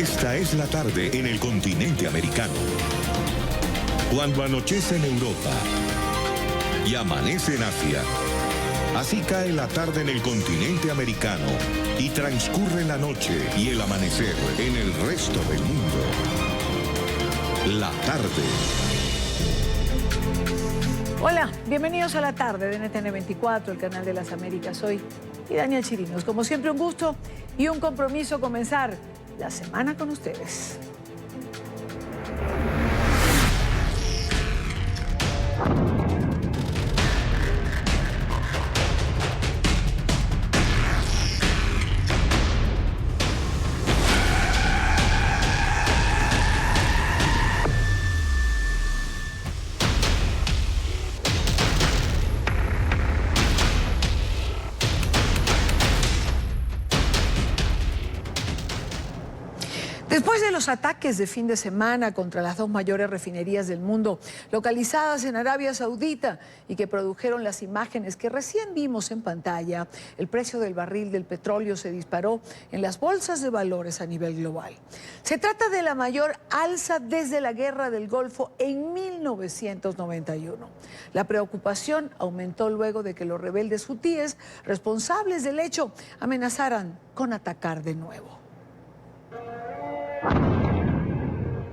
Esta es la tarde en el continente americano. Cuando anochece en Europa y amanece en Asia, así cae la tarde en el continente americano y transcurre la noche y el amanecer en el resto del mundo. La tarde. Hola, bienvenidos a la tarde de NTN 24, el canal de las Américas. Soy Daniel Chirinos. Como siempre, un gusto y un compromiso comenzar la semana con ustedes. Después de los ataques de fin de semana contra las dos mayores refinerías del mundo, localizadas en Arabia Saudita y que produjeron las imágenes que recién vimos en pantalla, el precio del barril del petróleo se disparó en las bolsas de valores a nivel global. Se trata de la mayor alza desde la Guerra del Golfo en 1991. La preocupación aumentó luego de que los rebeldes hutíes, responsables del hecho, amenazaran con atacar de nuevo.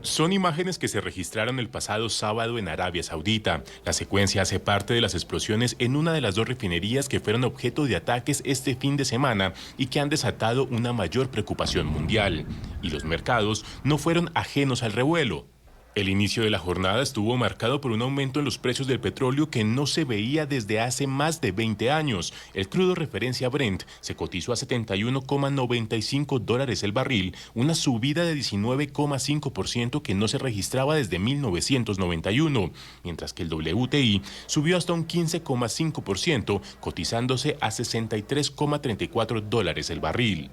Son imágenes que se registraron el pasado sábado en Arabia Saudita. La secuencia hace parte de las explosiones en una de las dos refinerías que fueron objeto de ataques este fin de semana y que han desatado una mayor preocupación mundial. Y los mercados no fueron ajenos al revuelo. El inicio de la jornada estuvo marcado por un aumento en los precios del petróleo que no se veía desde hace más de 20 años. El crudo referencia Brent se cotizó a $71,95 el barril, una subida de 19,5% que no se registraba desde 1991, mientras que el WTI subió hasta un 15,5%, cotizándose a $63,34 el barril.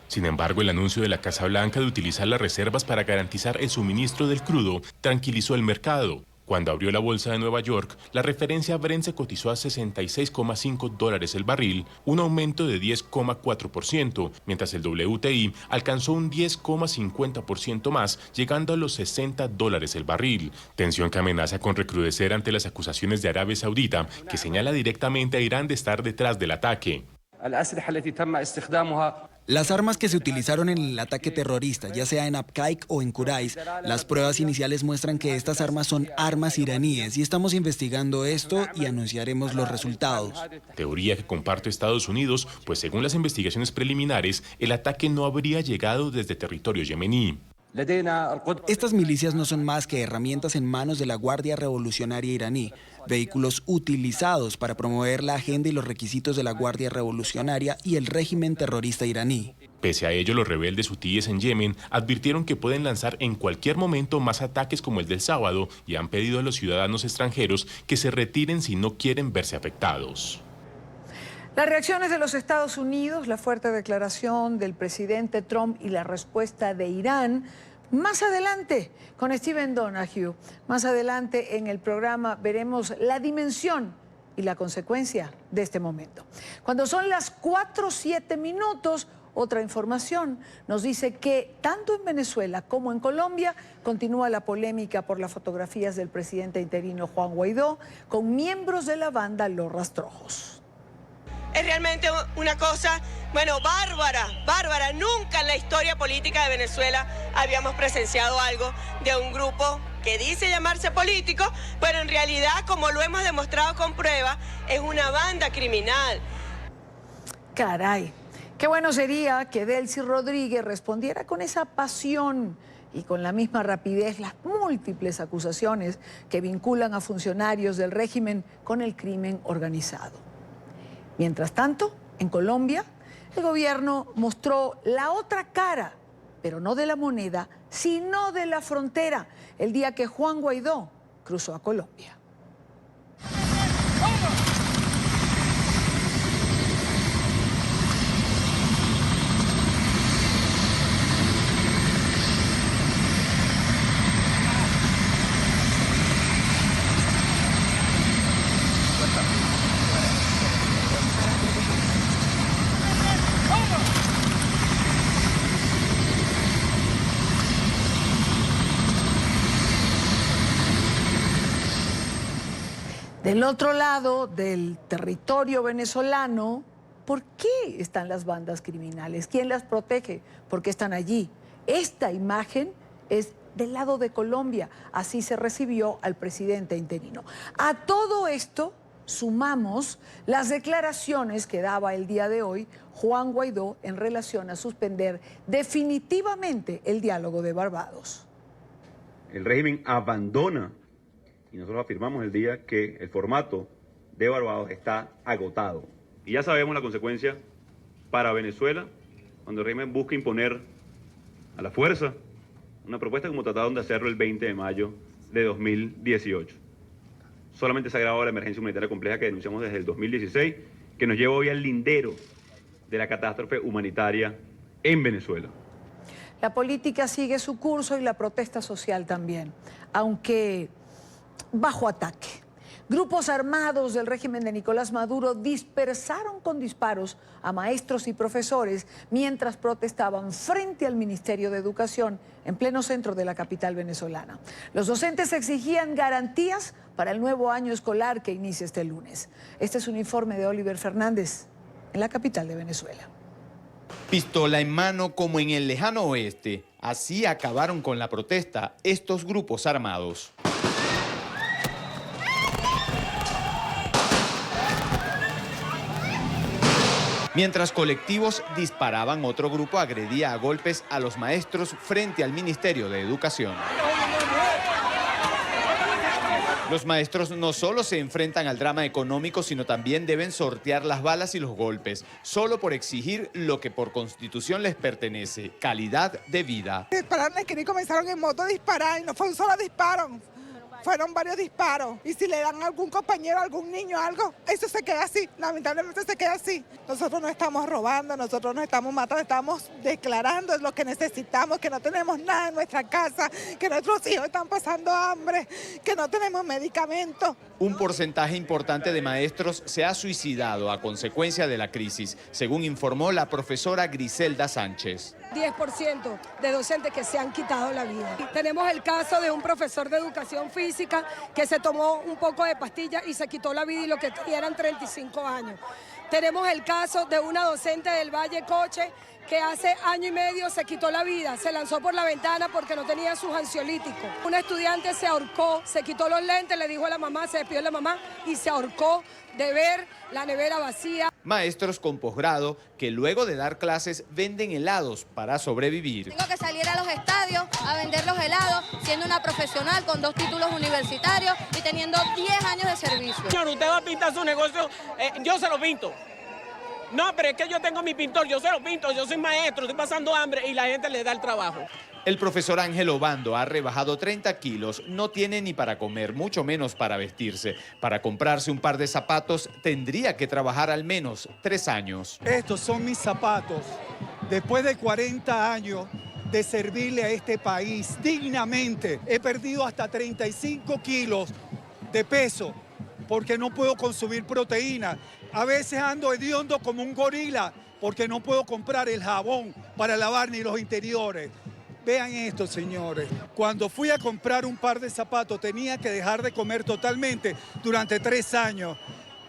Sin embargo, el anuncio de la Casa Blanca de utilizar las reservas para garantizar el suministro del crudo tranquilizó el mercado. Cuando abrió la bolsa de Nueva York, la referencia Brent se cotizó a $66,5 el barril, un aumento de 10,4%, mientras el WTI alcanzó un 10,50% más, llegando a los $60 el barril. Tensión que amenaza con recrudecer ante las acusaciones de Arabia Saudita, que señala directamente a Irán de estar detrás del ataque. Las armas que se utilizaron en el ataque terrorista, ya sea en Abqaiq o en Kurais, las pruebas iniciales muestran que estas armas son armas iraníes y estamos investigando esto y anunciaremos los resultados. Teoría que comparte Estados Unidos, pues según las investigaciones preliminares, el ataque no habría llegado desde territorio yemení. Estas milicias no son más que herramientas en manos de la Guardia Revolucionaria iraní, vehículos utilizados para promover la agenda y los requisitos de la Guardia Revolucionaria y el régimen terrorista iraní. Pese a ello, los rebeldes hutíes en Yemen advirtieron que pueden lanzar en cualquier momento más ataques como el del sábado y han pedido a los ciudadanos extranjeros que se retiren si no quieren verse afectados. Las reacciones de los Estados Unidos, la fuerte declaración del presidente Trump y la respuesta de Irán, más adelante con Stephen Donahue. Más adelante en el programa veremos la dimensión y la consecuencia de este momento. Cuando son las 4:07 minutos, otra información nos dice que tanto en Venezuela como en Colombia continúa la polémica por las fotografías del presidente interino Juan Guaidó con miembros de la banda Los Rastrojos. Es realmente una cosa, bárbara. Nunca en la historia política de Venezuela habíamos presenciado algo de un grupo que dice llamarse político, pero en realidad, como lo hemos demostrado con pruebas, es una banda criminal. Caray, qué bueno sería que Delcy Rodríguez respondiera con esa pasión y con la misma rapidez las múltiples acusaciones que vinculan a funcionarios del régimen con el crimen organizado. Mientras tanto, en Colombia, el gobierno mostró la otra cara, pero no de la moneda, sino de la frontera, el día que Juan Guaidó cruzó a Colombia. Del otro lado del territorio venezolano, ¿por qué están las bandas criminales? ¿Quién las protege? ¿Por qué están allí? Esta imagen es del lado de Colombia. Así se recibió al presidente interino. A todo esto sumamos las declaraciones que daba el día de hoy Juan Guaidó en relación a suspender definitivamente el diálogo de Barbados. El régimen abandona, y nosotros afirmamos el día que el formato de Barbados está agotado. Y ya sabemos la consecuencia para Venezuela cuando el régimen busca imponer a la fuerza una propuesta como trataron de hacerlo el 20 de mayo de 2018. Solamente se ha agravado la emergencia humanitaria compleja que denunciamos desde el 2016, que nos lleva hoy al lindero de la catástrofe humanitaria en Venezuela. La política sigue su curso y la protesta social también, aunque bajo ataque. Grupos armados del régimen de Nicolás Maduro dispersaron con disparos a maestros y profesores mientras protestaban frente al Ministerio de Educación en pleno centro de la capital venezolana. Los docentes exigían garantías para el nuevo año escolar que inicia este lunes. Este es un informe de Oliver Fernández en la capital de Venezuela. Pistola en mano como en el lejano oeste, así acabaron con la protesta estos grupos armados. Mientras colectivos disparaban, otro grupo agredía a golpes a los maestros frente al Ministerio de Educación. Los maestros no solo se enfrentan al drama económico, sino también deben sortear las balas y los golpes, solo por exigir lo que por constitución les pertenece, calidad de vida. Dispararon que ni comenzaron en moto a disparar y no fue un solo disparo. Fueron varios disparos y si le dan a algún compañero, a algún niño, algo, eso se queda así, lamentablemente se queda así. Nosotros no estamos robando, nosotros no estamos matando, estamos declarando lo que necesitamos, que no tenemos nada en nuestra casa, que nuestros hijos están pasando hambre, que no tenemos medicamentos. Un porcentaje importante de maestros se ha suicidado a consecuencia de la crisis, según informó la profesora Griselda Sánchez. 10% de docentes que se han quitado la vida. Tenemos el caso de un profesor de educación física que se tomó un poco de pastilla y se quitó la vida y lo que tenía eran 35 años. Tenemos el caso de una docente del Valle Coche que hace año y medio se quitó la vida, se lanzó por la ventana porque no tenía sus ansiolíticos. Una estudiante se ahorcó, se quitó los lentes, le dijo a la mamá, se despidió de la mamá y se ahorcó de ver la nevera vacía. Maestros con posgrado que luego de dar clases venden helados para sobrevivir. Tengo que salir a los estadios a vender los helados, siendo una profesional con 2 títulos universitarios y teniendo 10 años de servicio. Señor, usted va a pintar su negocio, yo se lo pinto. No, pero es que yo tengo mi pintor, yo se lo pinto, yo soy maestro, estoy pasando hambre y la gente le da el trabajo. El profesor Ángel Obando ha rebajado 30 kilos, no tiene ni para comer, mucho menos para vestirse. Para comprarse un par de zapatos tendría que trabajar al menos 3 años. Estos son mis zapatos. Después de 40 años de servirle a este país dignamente, he perdido hasta 35 kilos de peso porque no puedo consumir proteína. A veces ando hediondo como un gorila porque no puedo comprar el jabón para lavar ni los interiores. Vean esto, señores. Cuando fui a comprar un par de zapatos tenía que dejar de comer totalmente durante 3 años.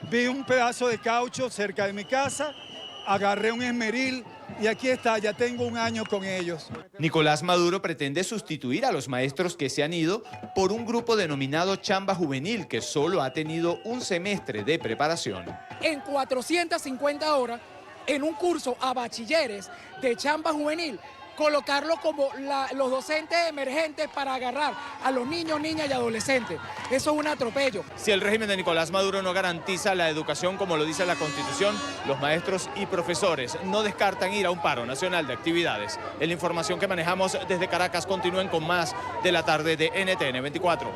Vi un pedazo de caucho cerca de mi casa, agarré un esmeril y aquí está, ya tengo 1 año con ellos. Nicolás Maduro pretende sustituir a los maestros que se han ido por un grupo denominado Chamba Juvenil, que solo ha tenido un semestre de preparación. En 450 horas, en un curso a bachilleres de Chamba Juvenil, colocarlo como los docentes emergentes para agarrar a los niños, niñas y adolescentes. Eso es un atropello. Si el régimen de Nicolás Maduro no garantiza la educación como lo dice la Constitución, los maestros y profesores no descartan ir a un paro nacional de actividades. En la información que manejamos desde Caracas, continúen con más de la tarde de NTN 24.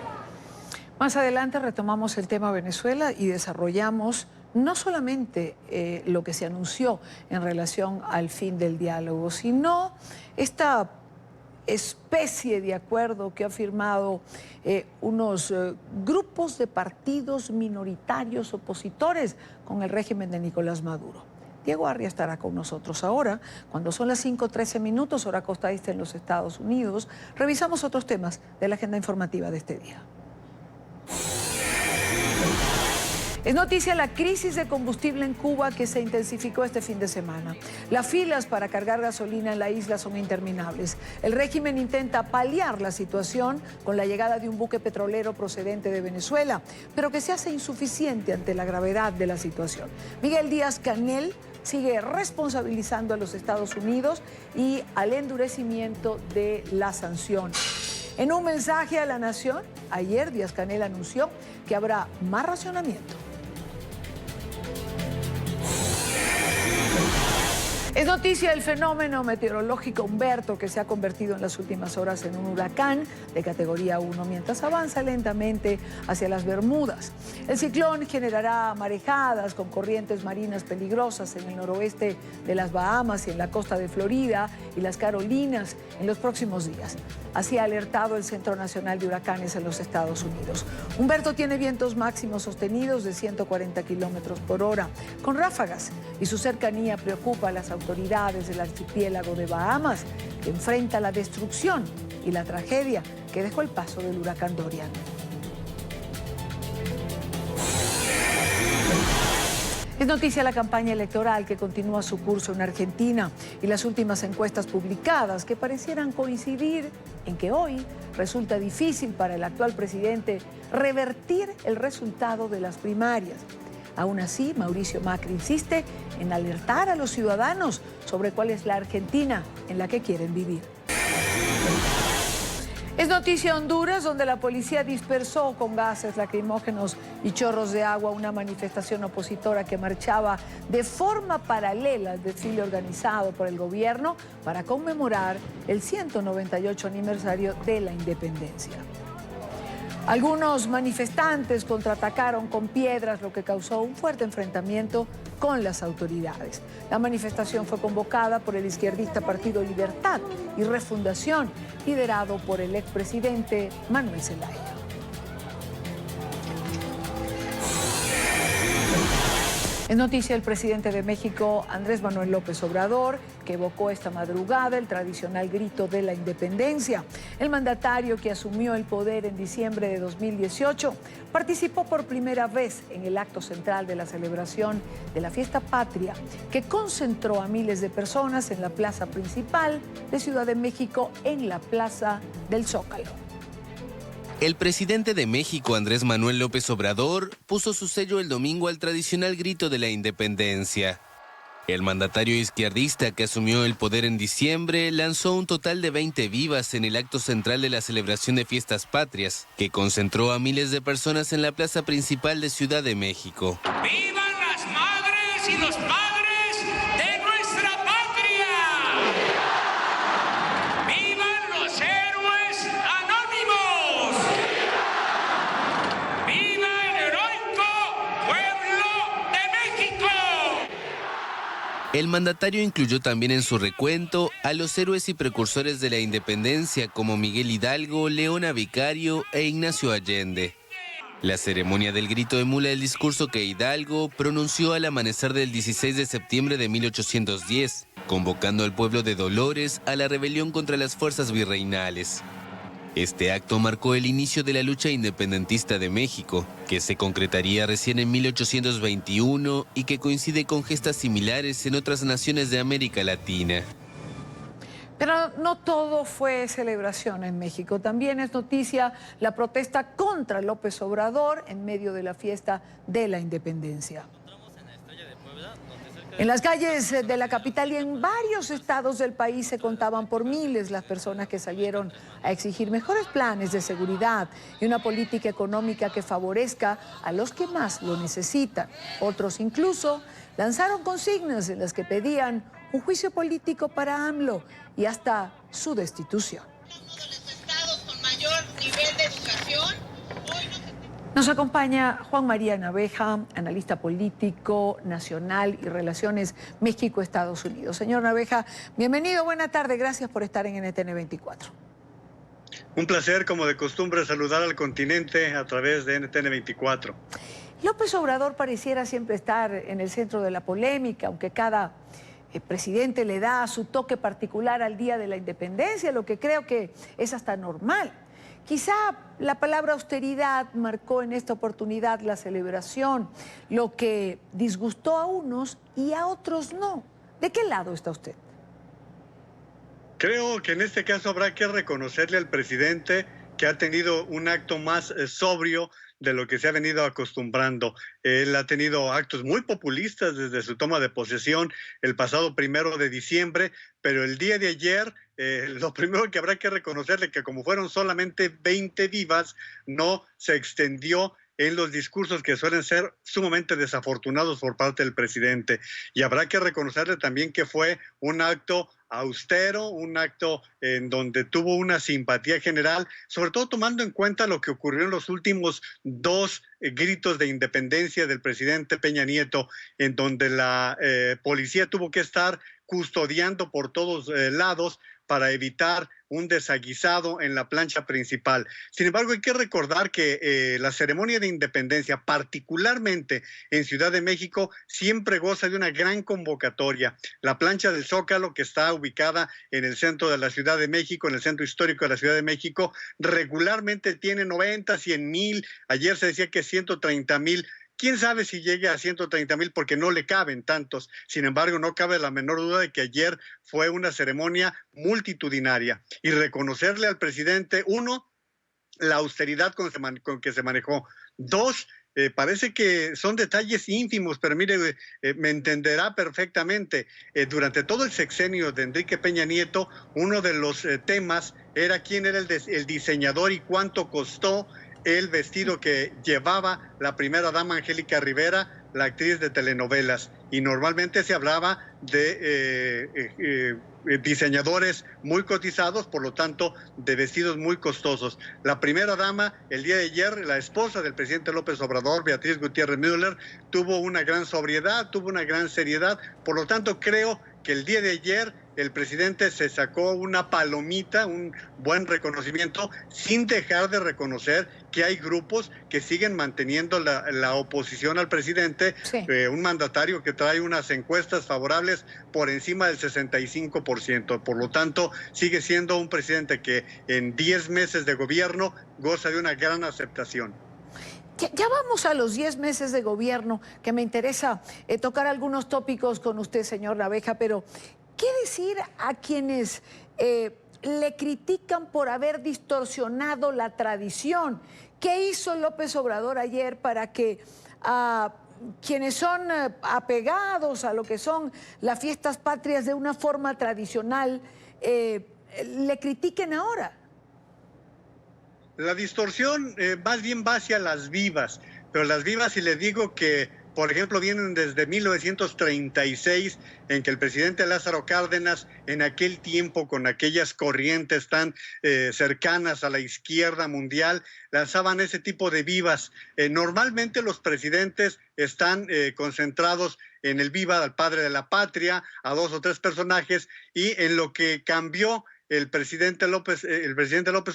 Más adelante retomamos el tema Venezuela y desarrollamos no solamente lo que se anunció en relación al fin del diálogo, sino esta especie de acuerdo que ha firmado unos grupos de partidos minoritarios opositores con el régimen de Nicolás Maduro. Diego Arria estará con nosotros ahora, cuando son las 5:13 minutos, hora costa este en los Estados Unidos. Revisamos otros temas de la agenda informativa de este día. Es noticia la crisis de combustible en Cuba que se intensificó este fin de semana. Las filas para cargar gasolina en la isla son interminables. El régimen intenta paliar la situación con la llegada de un buque petrolero procedente de Venezuela, pero que se hace insuficiente ante la gravedad de la situación. Miguel Díaz-Canel sigue responsabilizando a los Estados Unidos y al endurecimiento de las sanciones. En un mensaje a la nación, ayer Díaz-Canel anunció que habrá más racionamiento. Es noticia el fenómeno meteorológico Humberto, que se ha convertido en las últimas horas en un huracán de categoría 1, mientras avanza lentamente hacia las Bermudas. El ciclón generará marejadas con corrientes marinas peligrosas en el noroeste de las Bahamas y en la costa de Florida y las Carolinas en los próximos días. Así ha alertado el Centro Nacional de Huracanes en los Estados Unidos. Humberto tiene vientos máximos sostenidos de 140 kilómetros por hora, con ráfagas, y su cercanía preocupa a las autoridades del archipiélago de Bahamas, que enfrenta la destrucción y la tragedia que dejó el paso del huracán Dorian. Es noticia la campaña electoral que continúa su curso en Argentina y las últimas encuestas publicadas que parecieran coincidir en que hoy resulta difícil para el actual presidente revertir el resultado de las primarias. Aún así, Mauricio Macri insiste en alertar a los ciudadanos sobre cuál es la Argentina en la que quieren vivir. Es noticia Honduras, donde la policía dispersó con gases lacrimógenos y chorros de agua una manifestación opositora que marchaba de forma paralela al desfile organizado por el gobierno para conmemorar el 198 aniversario de la independencia. Algunos manifestantes contraatacaron con piedras, lo que causó un fuerte enfrentamiento con las autoridades. La manifestación fue convocada por el izquierdista Partido Libertad y Refundación, liderado por el expresidente Manuel Zelaya. Es noticia el presidente de México, Andrés Manuel López Obrador, que evocó esta madrugada el tradicional grito de la independencia. El mandatario, que asumió el poder en diciembre de 2018, participó por primera vez en el acto central de la celebración de la fiesta patria, que concentró a miles de personas en la plaza principal de Ciudad de México, en la Plaza del Zócalo. El presidente de México, Andrés Manuel López Obrador, puso su sello el domingo al tradicional grito de la independencia. El mandatario izquierdista, que asumió el poder en diciembre, lanzó un total de 20 vivas en el acto central de la celebración de Fiestas Patrias, que concentró a miles de personas en la plaza principal de Ciudad de México. ¡Vivan las madres y los padres de nuestra patria! ¡Vivan los héroes anónimos! ¡Viva el heroico pueblo de México! El mandatario incluyó también en su recuento a los héroes y precursores de la independencia como Miguel Hidalgo, Leona Vicario e Ignacio Allende. La ceremonia del grito emula el discurso que Hidalgo pronunció al amanecer del 16 de septiembre de 1810, convocando al pueblo de Dolores a la rebelión contra las fuerzas virreinales. Este acto marcó el inicio de la lucha independentista de México, que se concretaría recién en 1821 y que coincide con gestas similares en otras naciones de América Latina. Pero no todo fue celebración en México. También es noticia la protesta contra López Obrador en medio de la fiesta de la independencia. En las calles de la capital y en varios estados del país se contaban por miles las personas que salieron a exigir mejores planes de seguridad y una política económica que favorezca a los que más lo necesitan. Otros incluso lanzaron consignas en las que pedían un juicio político para AMLO y hasta su destitución. Con mayor nivel de educación. Nos acompaña Juan María Naveja, analista político, nacional y relaciones México-Estados Unidos. Señor Naveja, bienvenido, buena tarde, gracias por estar en NTN 24. Un placer, como de costumbre, saludar al continente a través de NTN 24. López Obrador pareciera siempre estar en el centro de la polémica, aunque cada presidente le da su toque particular al Día de la Independencia, lo que creo que es hasta normal. Quizá la palabra austeridad marcó en esta oportunidad la celebración, lo que disgustó a unos y a otros no. ¿De qué lado está usted? Creo que en este caso habrá que reconocerle al presidente que ha tenido un acto más sobrio de lo que se ha venido acostumbrando. Él ha tenido actos muy populistas desde su toma de posesión el pasado 1 de diciembre, pero el día de ayer, lo primero que habrá que reconocerle que como fueron solamente 20 vivas, no se extendió en los discursos que suelen ser sumamente desafortunados por parte del presidente. Y habrá que reconocerle también que fue un acto austero, un acto en donde tuvo una simpatía general, sobre todo tomando en cuenta lo que ocurrió en los últimos 2 gritos de independencia del presidente Peña Nieto, en donde la policía tuvo que estar custodiando por todos lados para evitar un desaguisado en la plancha principal. Sin embargo, hay que recordar que la ceremonia de independencia, particularmente en Ciudad de México, siempre goza de una gran convocatoria. La plancha del Zócalo, que está ubicada en el centro de la Ciudad de México, en el centro histórico de la Ciudad de México, regularmente tiene 90, 100 mil, ayer se decía que 130 mil. ¿Quién sabe si llegue a 130 mil porque no le caben tantos? Sin embargo, no cabe la menor duda de que ayer fue una ceremonia multitudinaria. Y reconocerle al presidente, 1, la austeridad con que se manejó. 2, parece que son detalles ínfimos, pero mire, me entenderá perfectamente. Durante todo el sexenio de Enrique Peña Nieto, uno de los temas era quién era el diseñador y cuánto costó el vestido que llevaba la primera dama Angélica Rivera, la actriz de telenovelas. Y normalmente se hablaba de diseñadores muy cotizados, por lo tanto, de vestidos muy costosos. La primera dama, el día de ayer, la esposa del presidente López Obrador, Beatriz Gutiérrez Müller, tuvo una gran sobriedad, tuvo una gran seriedad. Por lo tanto, creo que el día de ayer el presidente se sacó una palomita, un buen reconocimiento, sin dejar de reconocer que hay grupos que siguen manteniendo la oposición al presidente, sí. Un mandatario que trae unas encuestas favorables por encima del 65%. Por lo tanto, sigue siendo un presidente que en 10 meses de gobierno goza de una gran aceptación. Ya vamos a los 10 meses de gobierno, que me interesa tocar algunos tópicos con usted, señor Naveja, pero ¿qué decir a quienes le critican por haber distorsionado la tradición? ¿Qué hizo López Obrador ayer para que quienes son apegados a lo que son las fiestas patrias de una forma tradicional le critiquen ahora? La distorsión más bien va hacia las vivas, pero las vivas, si les digo que, por ejemplo, vienen desde 1936, en que el presidente Lázaro Cárdenas, en aquel tiempo, con aquellas corrientes tan cercanas a la izquierda mundial, lanzaban ese tipo de vivas. Normalmente los presidentes están concentrados en el viva al padre de la patria, a 2 o 3 personajes, y en lo que cambió el presidente López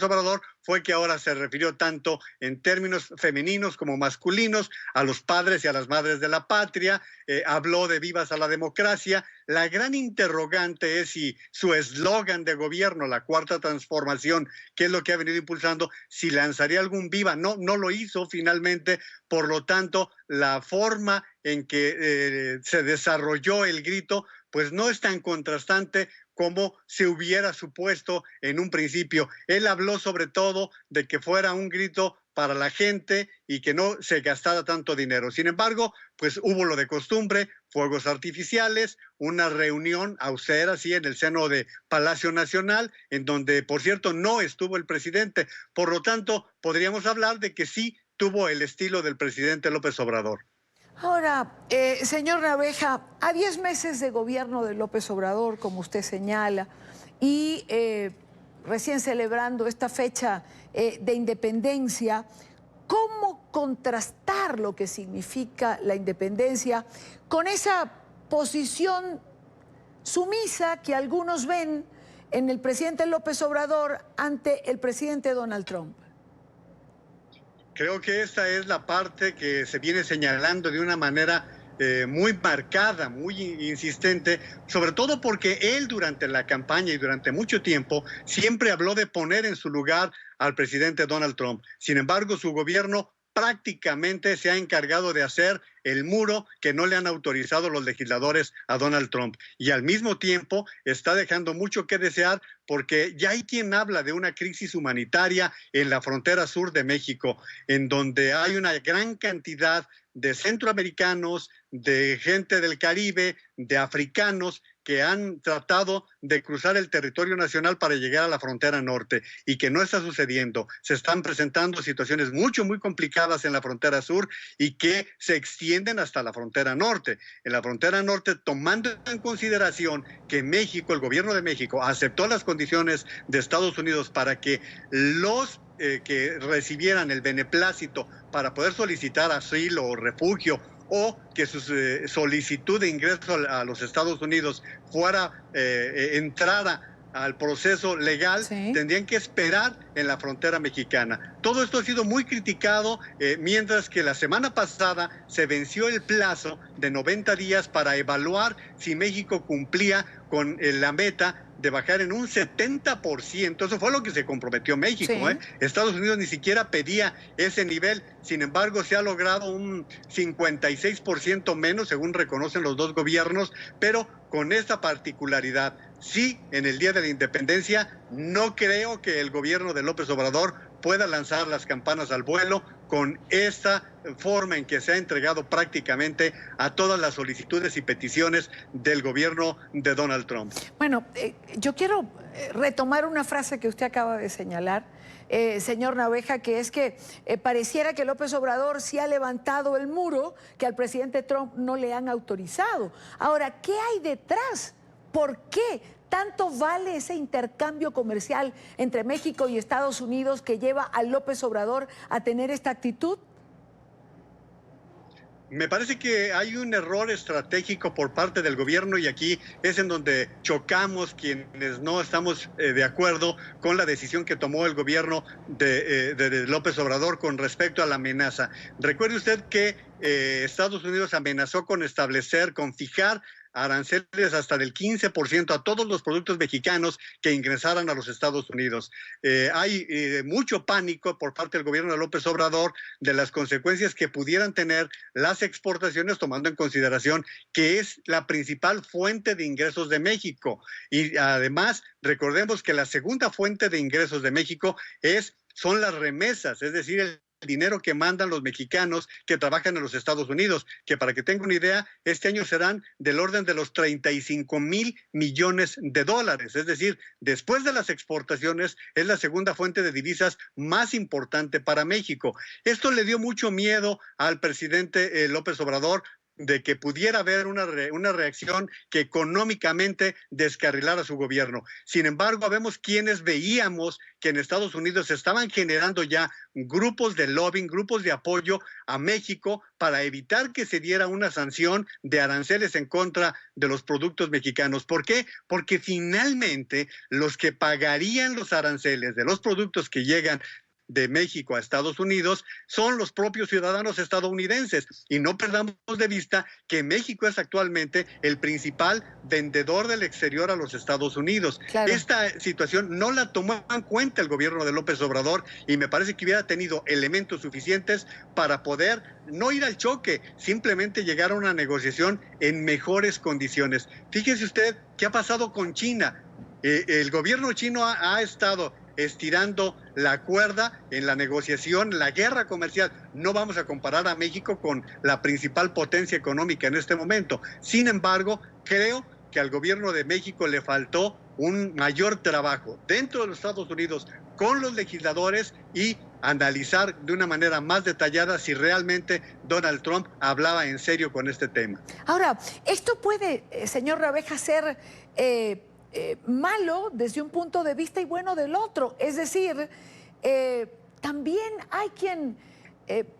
Obrador fue que ahora se refirió tanto en términos femeninos como masculinos a los padres y a las madres de la patria, habló de vivas a la democracia. La gran interrogante es si su eslogan de gobierno, la Cuarta Transformación, que es lo que ha venido impulsando, si lanzaría algún viva. No lo hizo finalmente. Por lo tanto, la forma en que se desarrolló el grito pues no es tan contrastante como se hubiera supuesto en un principio. Él habló sobre todo de que fuera un grito para la gente y que no se gastara tanto dinero. Sin embargo, pues hubo lo de costumbre, fuegos artificiales, una reunión austera, sí, en el seno de Palacio Nacional, en donde, por cierto, no estuvo el presidente. Por lo tanto, podríamos hablar de que sí tuvo el estilo del presidente López Obrador. Ahora, señor Naveja, a 10 meses de gobierno de López Obrador, como usted señala, y recién celebrando esta fecha de independencia, ¿cómo contrastar lo que significa la independencia con esa posición sumisa que algunos ven en el presidente López Obrador ante el presidente Donald Trump? Creo que esta es la parte que se viene señalando de una manera muy marcada, muy insistente, sobre todo porque él durante la campaña y durante mucho tiempo siempre habló de poner en su lugar al presidente Donald Trump. Sin embargo, su gobierno prácticamente se ha encargado de hacer el muro que no le han autorizado los legisladores a Donald Trump. Y al mismo tiempo está dejando mucho que desear porque ya hay quien habla de una crisis humanitaria en la frontera sur de México, en donde hay una gran cantidad de centroamericanos, de gente del Caribe, de africanos que han tratado de cruzar el territorio nacional para llegar a la frontera norte y que no está sucediendo. Se están presentando situaciones muy complicadas en la frontera sur y que se extienden hasta la frontera norte. En la frontera norte, tomando en consideración que México, el gobierno de México, aceptó las condiciones de Estados Unidos para que los que recibieran el beneplácito para poder solicitar asilo o refugio o que su solicitud de ingreso a los Estados Unidos entrara al proceso legal, tendrían que esperar en la frontera mexicana. Todo esto ha sido muy criticado, mientras que la semana pasada se venció el plazo de 90 días para evaluar si México cumplía con la meta de bajar en un 70%. Eso fue lo que se comprometió México. Estados Unidos ni siquiera pedía ese nivel. Sin embargo, se ha logrado un 56% menos, según reconocen los dos gobiernos, pero con esta particularidad. Sí, en el Día de la Independencia, no creo que el gobierno de López Obrador pueda lanzar las campanas al vuelo con esta forma en que se ha entregado prácticamente a todas las solicitudes y peticiones del gobierno de Donald Trump. Bueno, yo quiero retomar una frase que usted acaba de señalar, señor Naveja, que es que pareciera que López Obrador sí ha levantado el muro que al presidente Trump no le han autorizado. Ahora, ¿qué hay detrás? ¿Por qué tanto vale ese intercambio comercial entre México y Estados Unidos que lleva a López Obrador a tener esta actitud? Me parece que hay un error estratégico por parte del gobierno y aquí es en donde chocamos quienes no estamos de acuerdo con la decisión que tomó el gobierno de López Obrador con respecto a la amenaza. Recuerde usted que Estados Unidos amenazó con fijar aranceles hasta del 15% a todos los productos mexicanos que ingresaran a los Estados Unidos. Hay mucho pánico por parte del gobierno de López Obrador de las consecuencias que pudieran tener las exportaciones, tomando en consideración que es la principal fuente de ingresos de México. Y además, recordemos que la segunda fuente de ingresos de México son las remesas, es decir, el dinero que mandan los mexicanos que trabajan en los Estados Unidos, que para que tenga una idea, este año serán del orden de los 35,000 millones de dólares. Es decir, después de las exportaciones, es la segunda fuente de divisas más importante para México. Esto le dio mucho miedo al presidente López Obrador, de que pudiera haber una reacción que económicamente descarrilara su gobierno. Sin embargo, vemos quienes veíamos que en Estados Unidos se estaban generando ya grupos de lobbying, grupos de apoyo a México para evitar que se diera una sanción de aranceles en contra de los productos mexicanos. ¿Por qué? Porque finalmente los que pagarían los aranceles de los productos que llegan de México a Estados Unidos son los propios ciudadanos estadounidenses, y no perdamos de vista que México es actualmente el principal vendedor del exterior a los Estados Unidos. Claro. Esta situación no la tomó en cuenta el gobierno de López Obrador y me parece que hubiera tenido elementos suficientes para poder no ir al choque, simplemente llegar a una negociación en mejores condiciones. Fíjese usted qué ha pasado con China. El gobierno chino ha estado estirando la cuerda en la negociación, la guerra comercial. No vamos a comparar a México con la principal potencia económica en este momento. Sin embargo, creo que al gobierno de México le faltó un mayor trabajo dentro de los Estados Unidos con los legisladores y analizar de una manera más detallada si realmente Donald Trump hablaba en serio con este tema. Ahora, esto puede, señor Naveja, ser malo desde un punto de vista y bueno del otro. Es decir, también hay quien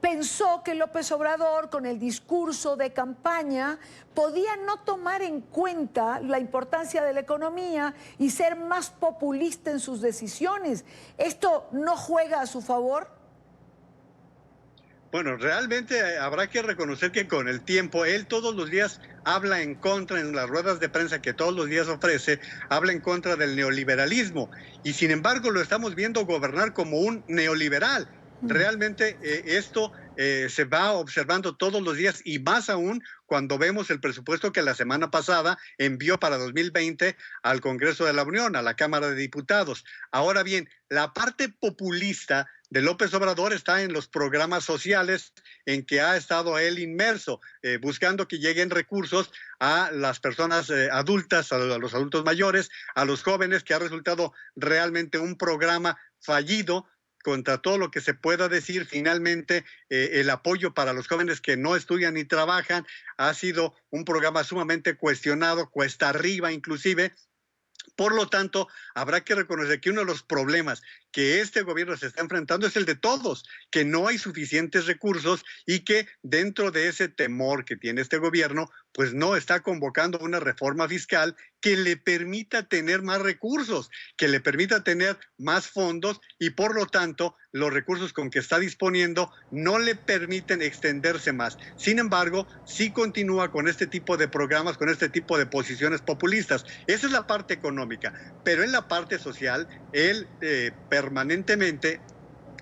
pensó que López Obrador, con el discurso de campaña, podía no tomar en cuenta la importancia de la economía y ser más populista en sus decisiones. ¿Esto no juega a su favor? Bueno, realmente habrá que reconocer que con el tiempo, él todos los días habla en contra, en las ruedas de prensa que todos los días ofrece, habla en contra del neoliberalismo. Y sin embargo lo estamos viendo gobernar como un neoliberal. Realmente esto se va observando todos los días y más aún cuando vemos el presupuesto que la semana pasada envió para 2020 al Congreso de la Unión, a la Cámara de Diputados. Ahora bien, la parte populista de López Obrador está en los programas sociales en que ha estado él inmerso, buscando que lleguen recursos a las personas adultas, a los adultos mayores, a los jóvenes, que ha resultado realmente un programa fallido. Contra todo lo que se pueda decir, finalmente el apoyo para los jóvenes que no estudian ni trabajan ha sido un programa sumamente cuestionado, cuesta arriba inclusive. Por lo tanto, habrá que reconocer que uno de los problemas que este gobierno se está enfrentando es el de todos, que no hay suficientes recursos y que dentro de ese temor que tiene este gobierno, pues no está convocando una reforma fiscal que le permita tener más recursos, que le permita tener más fondos y por lo tanto los recursos con que está disponiendo no le permiten extenderse más. Sin embargo, sí continúa con este tipo de programas, con este tipo de posiciones populistas. Esa es la parte económica, pero en la parte social, él permanentemente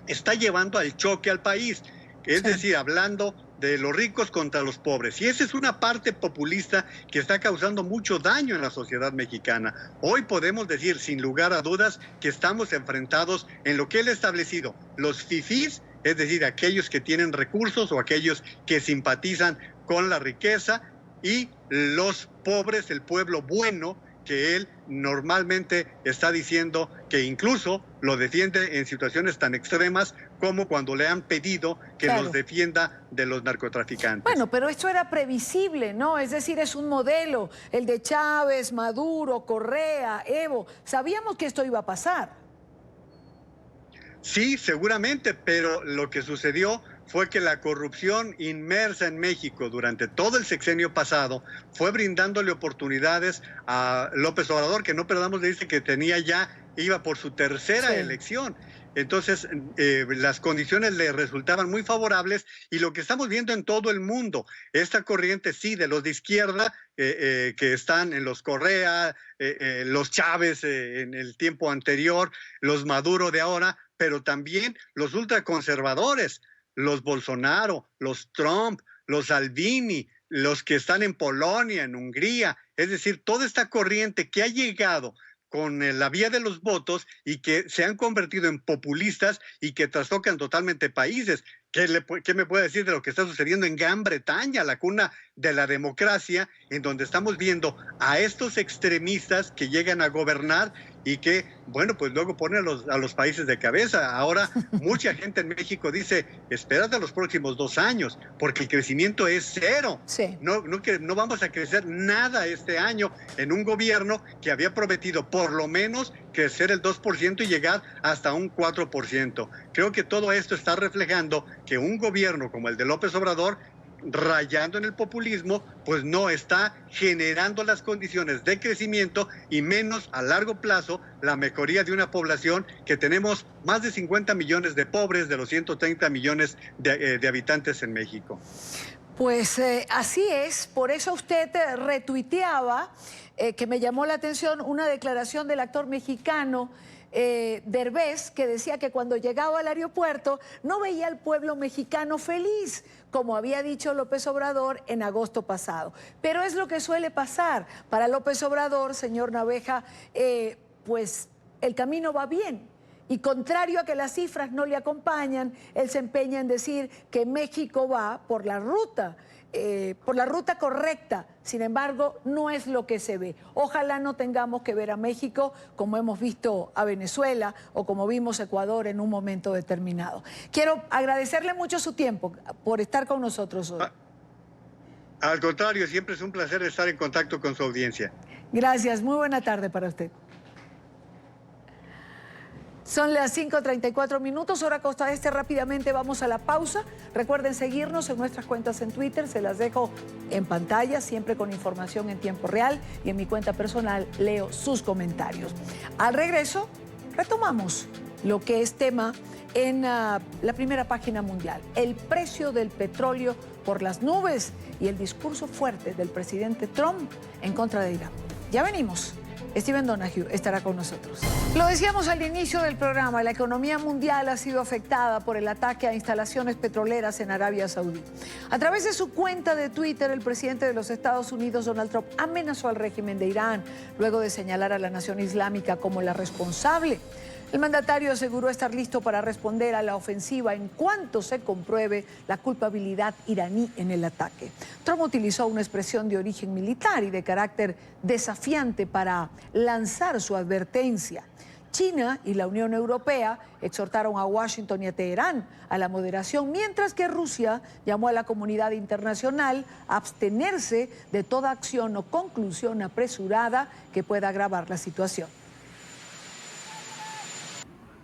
está llevando al choque al país, es decir, hablando de los ricos contra los pobres. Y esa es una parte populista que está causando mucho daño en la sociedad mexicana. Hoy podemos decir, sin lugar a dudas, que estamos enfrentados en lo que él ha establecido. Los fifís, es decir, aquellos que tienen recursos o aquellos que simpatizan con la riqueza, y los pobres, el pueblo bueno, que él normalmente está diciendo que incluso lo defiende en situaciones tan extremas como cuando le han pedido que los defienda de los narcotraficantes. Bueno, pero esto era previsible, ¿no? Es decir, es un modelo, el de Chávez, Maduro, Correa, Evo. Sabíamos que esto iba a pasar. Sí, seguramente, pero lo que sucedió fue que la corrupción inmersa en México durante todo el sexenio pasado fue brindándole oportunidades a López Obrador, que no perdamos de vista que iba por su tercera elección. Entonces, las condiciones le resultaban muy favorables y lo que estamos viendo en todo el mundo, esta corriente sí de los de izquierda, que están en los Correa, los Chávez en el tiempo anterior, los Maduro de ahora, pero también los ultraconservadores, los Bolsonaro, los Trump, los Salvini, los que están en Polonia, en Hungría, es decir, toda esta corriente que ha llegado con la vía de los votos y que se han convertido en populistas y que trastocan totalmente países. ¿Qué me puede decir de lo que está sucediendo en Gran Bretaña, la cuna de la democracia, en donde estamos viendo a estos extremistas que llegan a gobernar y que, bueno, pues luego ponen a los países de cabeza? Ahora mucha gente en México dice, espérate los próximos 2 años, porque el crecimiento es cero. Sí. No vamos a crecer nada este año en un gobierno que había prometido por lo menos crecer el 2% y llegar hasta un 4%. Creo que todo esto está reflejando que un gobierno como el de López Obrador, rayando en el populismo, pues no está generando las condiciones de crecimiento y menos a largo plazo la mejoría de una población que tenemos más de 50 millones de pobres de los 130 millones de habitantes en México. Pues así es, por eso usted retuiteaba, que me llamó la atención, una declaración del actor mexicano Derbez, que decía que cuando llegaba al aeropuerto no veía al pueblo mexicano feliz, como había dicho López Obrador en agosto pasado. Pero es lo que suele pasar. Para López Obrador, señor Naveja, pues el camino va bien. Y contrario a que las cifras no le acompañan, él se empeña en decir que México va por la ruta correcta. Sin embargo, no es lo que se ve. Ojalá no tengamos que ver a México como hemos visto a Venezuela o como vimos a Ecuador en un momento determinado. Quiero agradecerle mucho su tiempo por estar con nosotros hoy. Al contrario, siempre es un placer estar en contacto con su audiencia. Gracias, muy buena tarde para usted. Son las 5:34 minutos, hora Costa Este. Rápidamente vamos a la pausa. Recuerden seguirnos en nuestras cuentas en Twitter, se las dejo en pantalla, siempre con información en tiempo real, y en mi cuenta personal leo sus comentarios. Al regreso, retomamos lo que es tema en la primera página mundial. El precio del petróleo por las nubes y el discurso fuerte del presidente Trump en contra de Irán. Ya venimos. Stephen Donoghue estará con nosotros. Lo decíamos al inicio del programa, la economía mundial ha sido afectada por el ataque a instalaciones petroleras en Arabia Saudí. A través de su cuenta de Twitter, el presidente de los Estados Unidos, Donald Trump, amenazó al régimen de Irán luego de señalar a la nación islámica como la responsable. El mandatario aseguró estar listo para responder a la ofensiva en cuanto se compruebe la culpabilidad iraní en el ataque. Trump utilizó una expresión de origen militar y de carácter desafiante para lanzar su advertencia. China y la Unión Europea exhortaron a Washington y a Teherán a la moderación, mientras que Rusia llamó a la comunidad internacional a abstenerse de toda acción o conclusión apresurada que pueda agravar la situación.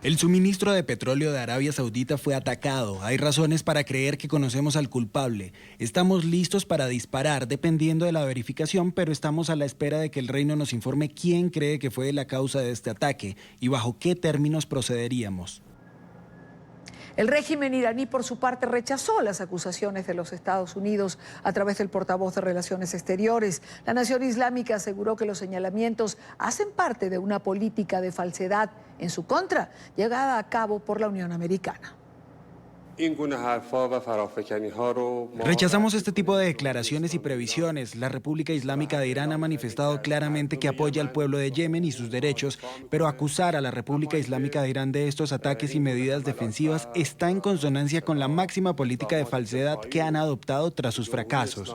El suministro de petróleo de Arabia Saudita fue atacado. Hay razones para creer que conocemos al culpable. Estamos listos para disparar dependiendo de la verificación, pero estamos a la espera de que el reino nos informe quién cree que fue la causa de este ataque y bajo qué términos procederíamos. El régimen iraní, por su parte, rechazó las acusaciones de los Estados Unidos a través del portavoz de Relaciones Exteriores. La nación islámica aseguró que los señalamientos hacen parte de una política de falsedad en su contra, llevada a cabo por la Unión Americana. Rechazamos este tipo de declaraciones y previsiones. La República Islámica de Irán ha manifestado claramente que apoya al pueblo de Yemen y sus derechos, pero acusar a la República Islámica de Irán de estos ataques y medidas defensivas está en consonancia con la máxima política de falsedad que han adoptado tras sus fracasos.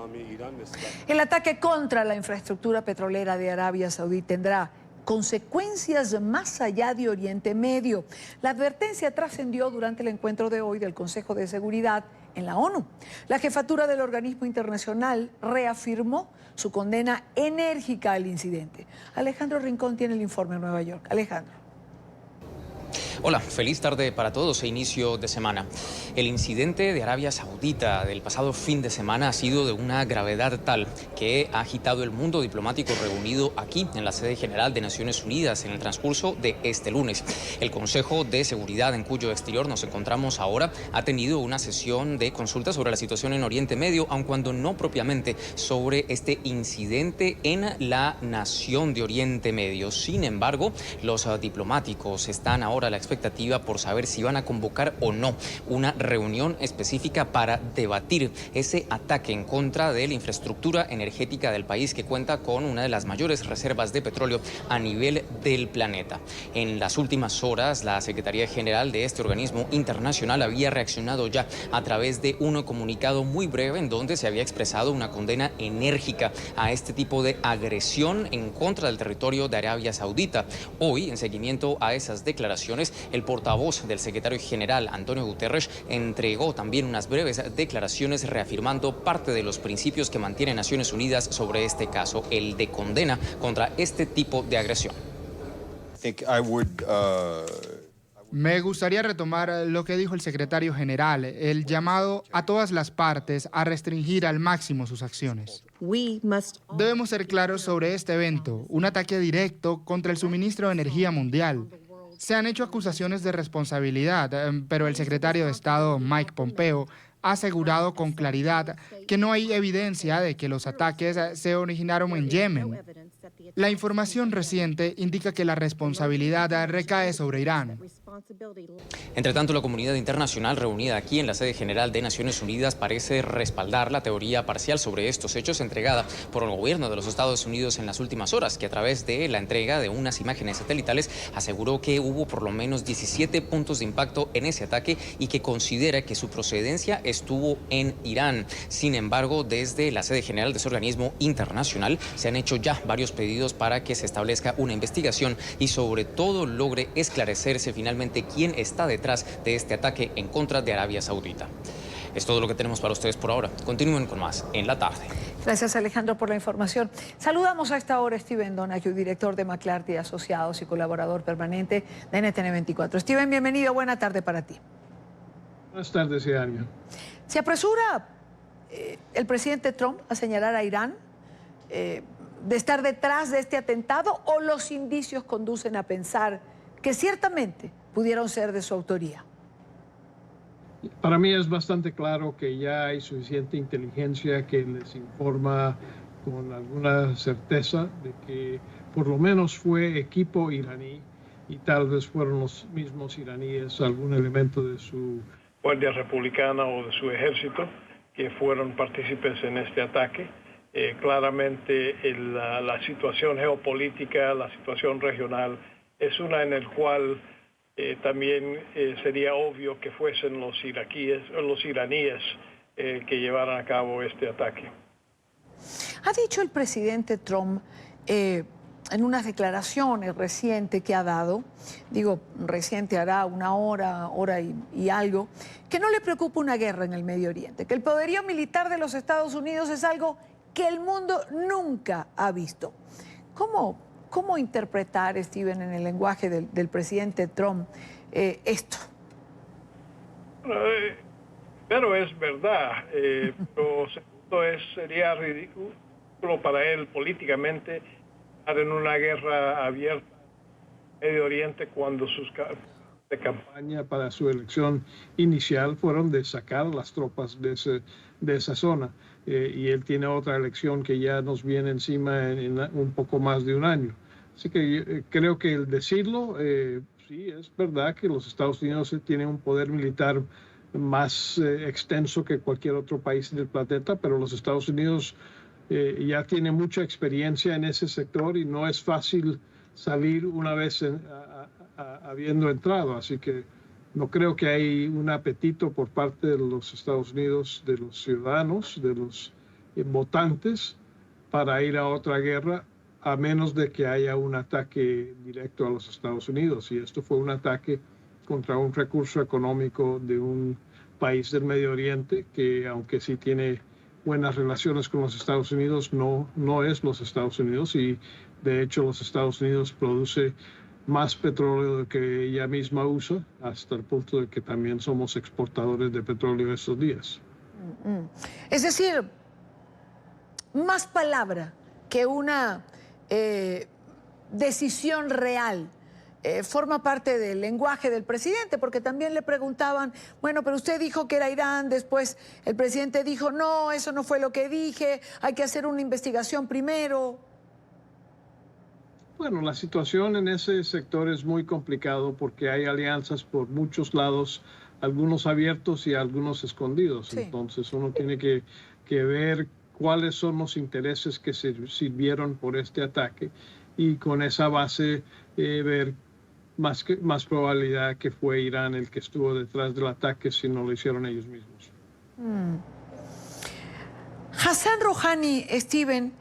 El ataque contra la infraestructura petrolera de Arabia Saudí tendrá consecuencias más allá de Oriente Medio. La advertencia trascendió durante el encuentro de hoy del Consejo de Seguridad en la ONU. La jefatura del organismo internacional reafirmó su condena enérgica al incidente. Alejandro Rincón tiene el informe en Nueva York. Alejandro. Hola, feliz tarde para todos e inicio de semana. El incidente de Arabia Saudita del pasado fin de semana ha sido de una gravedad tal que ha agitado el mundo diplomático reunido aquí en la sede general de Naciones Unidas en el transcurso de este lunes. El Consejo de Seguridad, en cuyo exterior nos encontramos ahora, ha tenido una sesión de consulta sobre la situación en Oriente Medio, aun cuando no propiamente sobre este incidente en la nación de Oriente Medio. Sin embargo, los diplomáticos están ahora a la expectativa por saber si van a convocar o no una reunión específica para debatir ese ataque en contra de la infraestructura energética del país, que cuenta con una de las mayores reservas de petróleo a nivel del planeta. En las últimas horas, la Secretaría General de este organismo internacional había reaccionado ya a través de un comunicado muy breve en donde se había expresado una condena enérgica a este tipo de agresión en contra del territorio de Arabia Saudita. Hoy, en seguimiento a esas declaraciones, el portavoz del secretario general, Antonio Guterres, entregó también unas breves declaraciones reafirmando parte de los principios que mantiene Naciones Unidas sobre este caso, el de condena contra este tipo de agresión. Me gustaría retomar lo que dijo el secretario general, el llamado a todas las partes a restringir al máximo sus acciones. Debemos ser claros sobre este evento, un ataque directo contra el suministro de energía mundial. Se han hecho acusaciones de responsabilidad, pero el secretario de Estado, Mike Pompeo, ha asegurado con claridad que no hay evidencia de que los ataques se originaron en Yemen. La información reciente indica que la responsabilidad recae sobre Irán. Entre tanto, la comunidad internacional reunida aquí en la sede general de Naciones Unidas parece respaldar la teoría parcial sobre estos hechos entregada por el gobierno de los Estados Unidos en las últimas horas, que a través de la entrega de unas imágenes satelitales aseguró que hubo por lo menos 17 puntos de impacto en ese ataque y que considera que su procedencia estuvo en Irán. Sin embargo, desde la sede general de ese organismo internacional se han hecho ya varios pedidos para que se establezca una investigación y sobre todo logre esclarecerse finalmente quién está detrás de este ataque en contra de Arabia Saudita. Es todo lo que tenemos para ustedes por ahora. Continúen con más en la tarde. Gracias, Alejandro, por la información. Saludamos a esta hora a Stephen Donoghue, director de McClarty Asociados y colaborador permanente de NTN 24. Stephen, bienvenido. Buena tarde para ti. Buenas tardes, Idalia. ¿Se apresura el presidente Trump a señalar a Irán de estar detrás de este atentado, o los indicios conducen a pensar que ciertamente pudieron ser de su autoría? Para mí es bastante claro que ya hay suficiente inteligencia que les informa con alguna certeza de que por lo menos fue equipo iraní y tal vez fueron los mismos iraníes, algún elemento de su Guardia Republicana o de su ejército que fueron partícipes en este ataque. Claramente la situación geopolítica, la situación regional es una en el cual también sería obvio que fuesen los iraníes que llevaran a cabo este ataque. Ha dicho el presidente Trump en unas declaraciones recientes que ha dado, digo reciente, hará una hora y algo, que no le preocupa una guerra en el Medio Oriente, que el poderío militar de los Estados Unidos es algo que el mundo nunca ha visto. ¿Cómo interpretar, Steven, en el lenguaje del presidente Trump esto? Pero es verdad, pero segundo sería ridículo para él políticamente estar en una guerra abierta en Medio Oriente cuando sus de campaña para su elección inicial fueron de sacar las tropas de esa zona. Y él tiene otra elección que ya nos viene encima en un poco más de un año. Así que creo que el decirlo, sí, es verdad que los Estados Unidos tienen un poder militar más extenso que cualquier otro país del planeta, pero los Estados Unidos ya tienen mucha experiencia en ese sector y no es fácil salir una vez habiendo entrado. Así que no creo que hay un apetito por parte de los Estados Unidos, de los ciudadanos, de los votantes, para ir a otra guerra, a menos de que haya un ataque directo a los Estados Unidos. Y esto fue un ataque contra un recurso económico de un país del Medio Oriente que, aunque sí tiene buenas relaciones con los Estados Unidos, no es los Estados Unidos. Y de hecho los Estados Unidos produce más petróleo del que ella misma usa, hasta el punto de que también somos exportadores de petróleo estos días. Es decir, más palabra que una decisión real. Forma parte del lenguaje del presidente, porque también le preguntaban, bueno, pero usted dijo que era Irán, después el presidente dijo, no, eso no fue lo que dije, hay que hacer una investigación primero. Bueno, la situación en ese sector es muy complicado porque hay alianzas por muchos lados, algunos abiertos y algunos escondidos. Sí. Entonces uno tiene que ver cuáles son los intereses que se sirvieron por este ataque y con esa base ver más probabilidad que fue Irán el que estuvo detrás del ataque si no lo hicieron ellos mismos. Hassan Rouhani, Steven,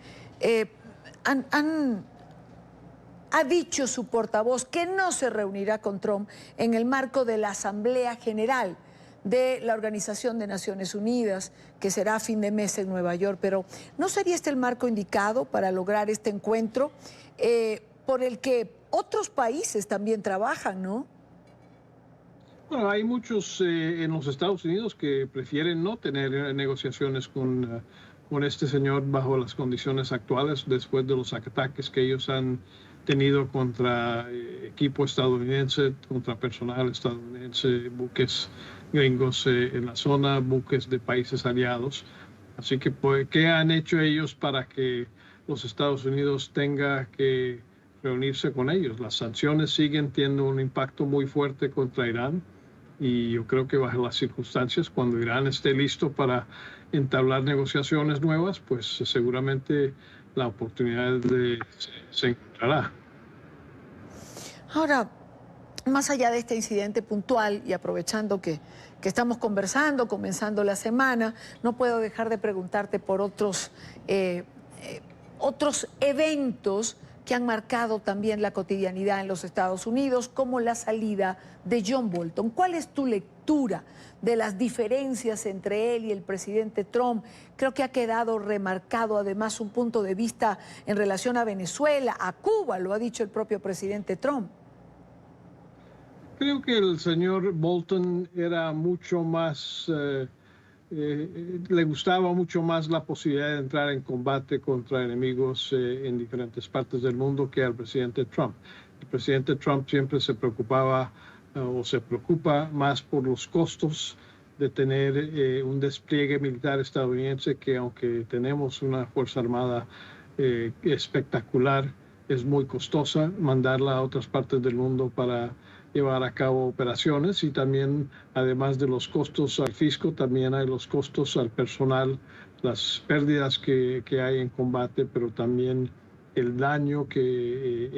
ha dicho su portavoz que no se reunirá con Trump en el marco de la Asamblea General de la Organización de Naciones Unidas, que será a fin de mes en Nueva York. Pero ¿no sería este el marco indicado para lograr este encuentro por el que otros países también trabajan, no? Bueno, hay muchos en los Estados Unidos que prefieren no tener negociaciones con este señor bajo las condiciones actuales, después de los ataques que ellos han tenido contra equipo estadounidense, contra personal estadounidense, buques gringos en la zona, buques de países aliados. Así que, pues, ¿qué han hecho ellos para que los Estados Unidos tenga que reunirse con ellos? Las sanciones siguen teniendo un impacto muy fuerte contra Irán y yo creo que bajo las circunstancias, cuando Irán esté listo para entablar negociaciones nuevas, pues seguramente la oportunidad se encontrará. Ahora, más allá de este incidente puntual y aprovechando que estamos conversando, comenzando la semana, no puedo dejar de preguntarte por otros eventos que han marcado también la cotidianidad en los Estados Unidos, como la salida de John Bolton. ¿Cuál es tu lectura de las diferencias entre él y el presidente Trump? Creo que ha quedado remarcado además un punto de vista en relación a Venezuela, a Cuba, lo ha dicho el propio presidente Trump. Creo que el señor Bolton era mucho más, le gustaba mucho más la posibilidad de entrar en combate contra enemigos en diferentes partes del mundo que al presidente Trump. El presidente Trump siempre se preocupaba o se preocupa más por los costos de tener un despliegue militar estadounidense que, aunque tenemos una Fuerza Armada espectacular, es muy costosa mandarla a otras partes del mundo para llevar a cabo operaciones, y también, además de los costos al fisco, también hay los costos al personal, las pérdidas que hay en combate, pero también el daño que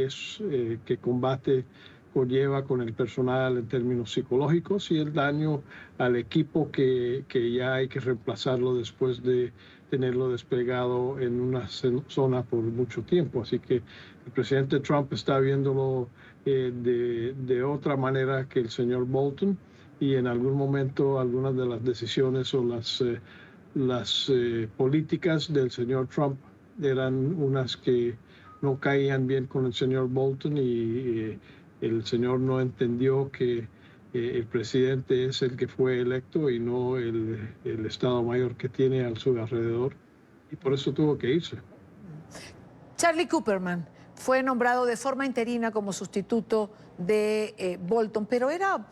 combate conlleva con el personal en términos psicológicos, y el daño al equipo que ya hay que reemplazarlo después de tenerlo desplegado en una zona por mucho tiempo. Así que el presidente Trump está viéndolo de otra manera que el señor Bolton, y en algún momento algunas de las decisiones o las políticas del señor Trump eran unas que no caían bien con el señor Bolton, y el señor no entendió que el presidente es el que fue electo y no el Estado Mayor que tiene a su alrededor, y por eso tuvo que irse. Charlie Kupperman fue nombrado de forma interina como sustituto de Bolton, pero era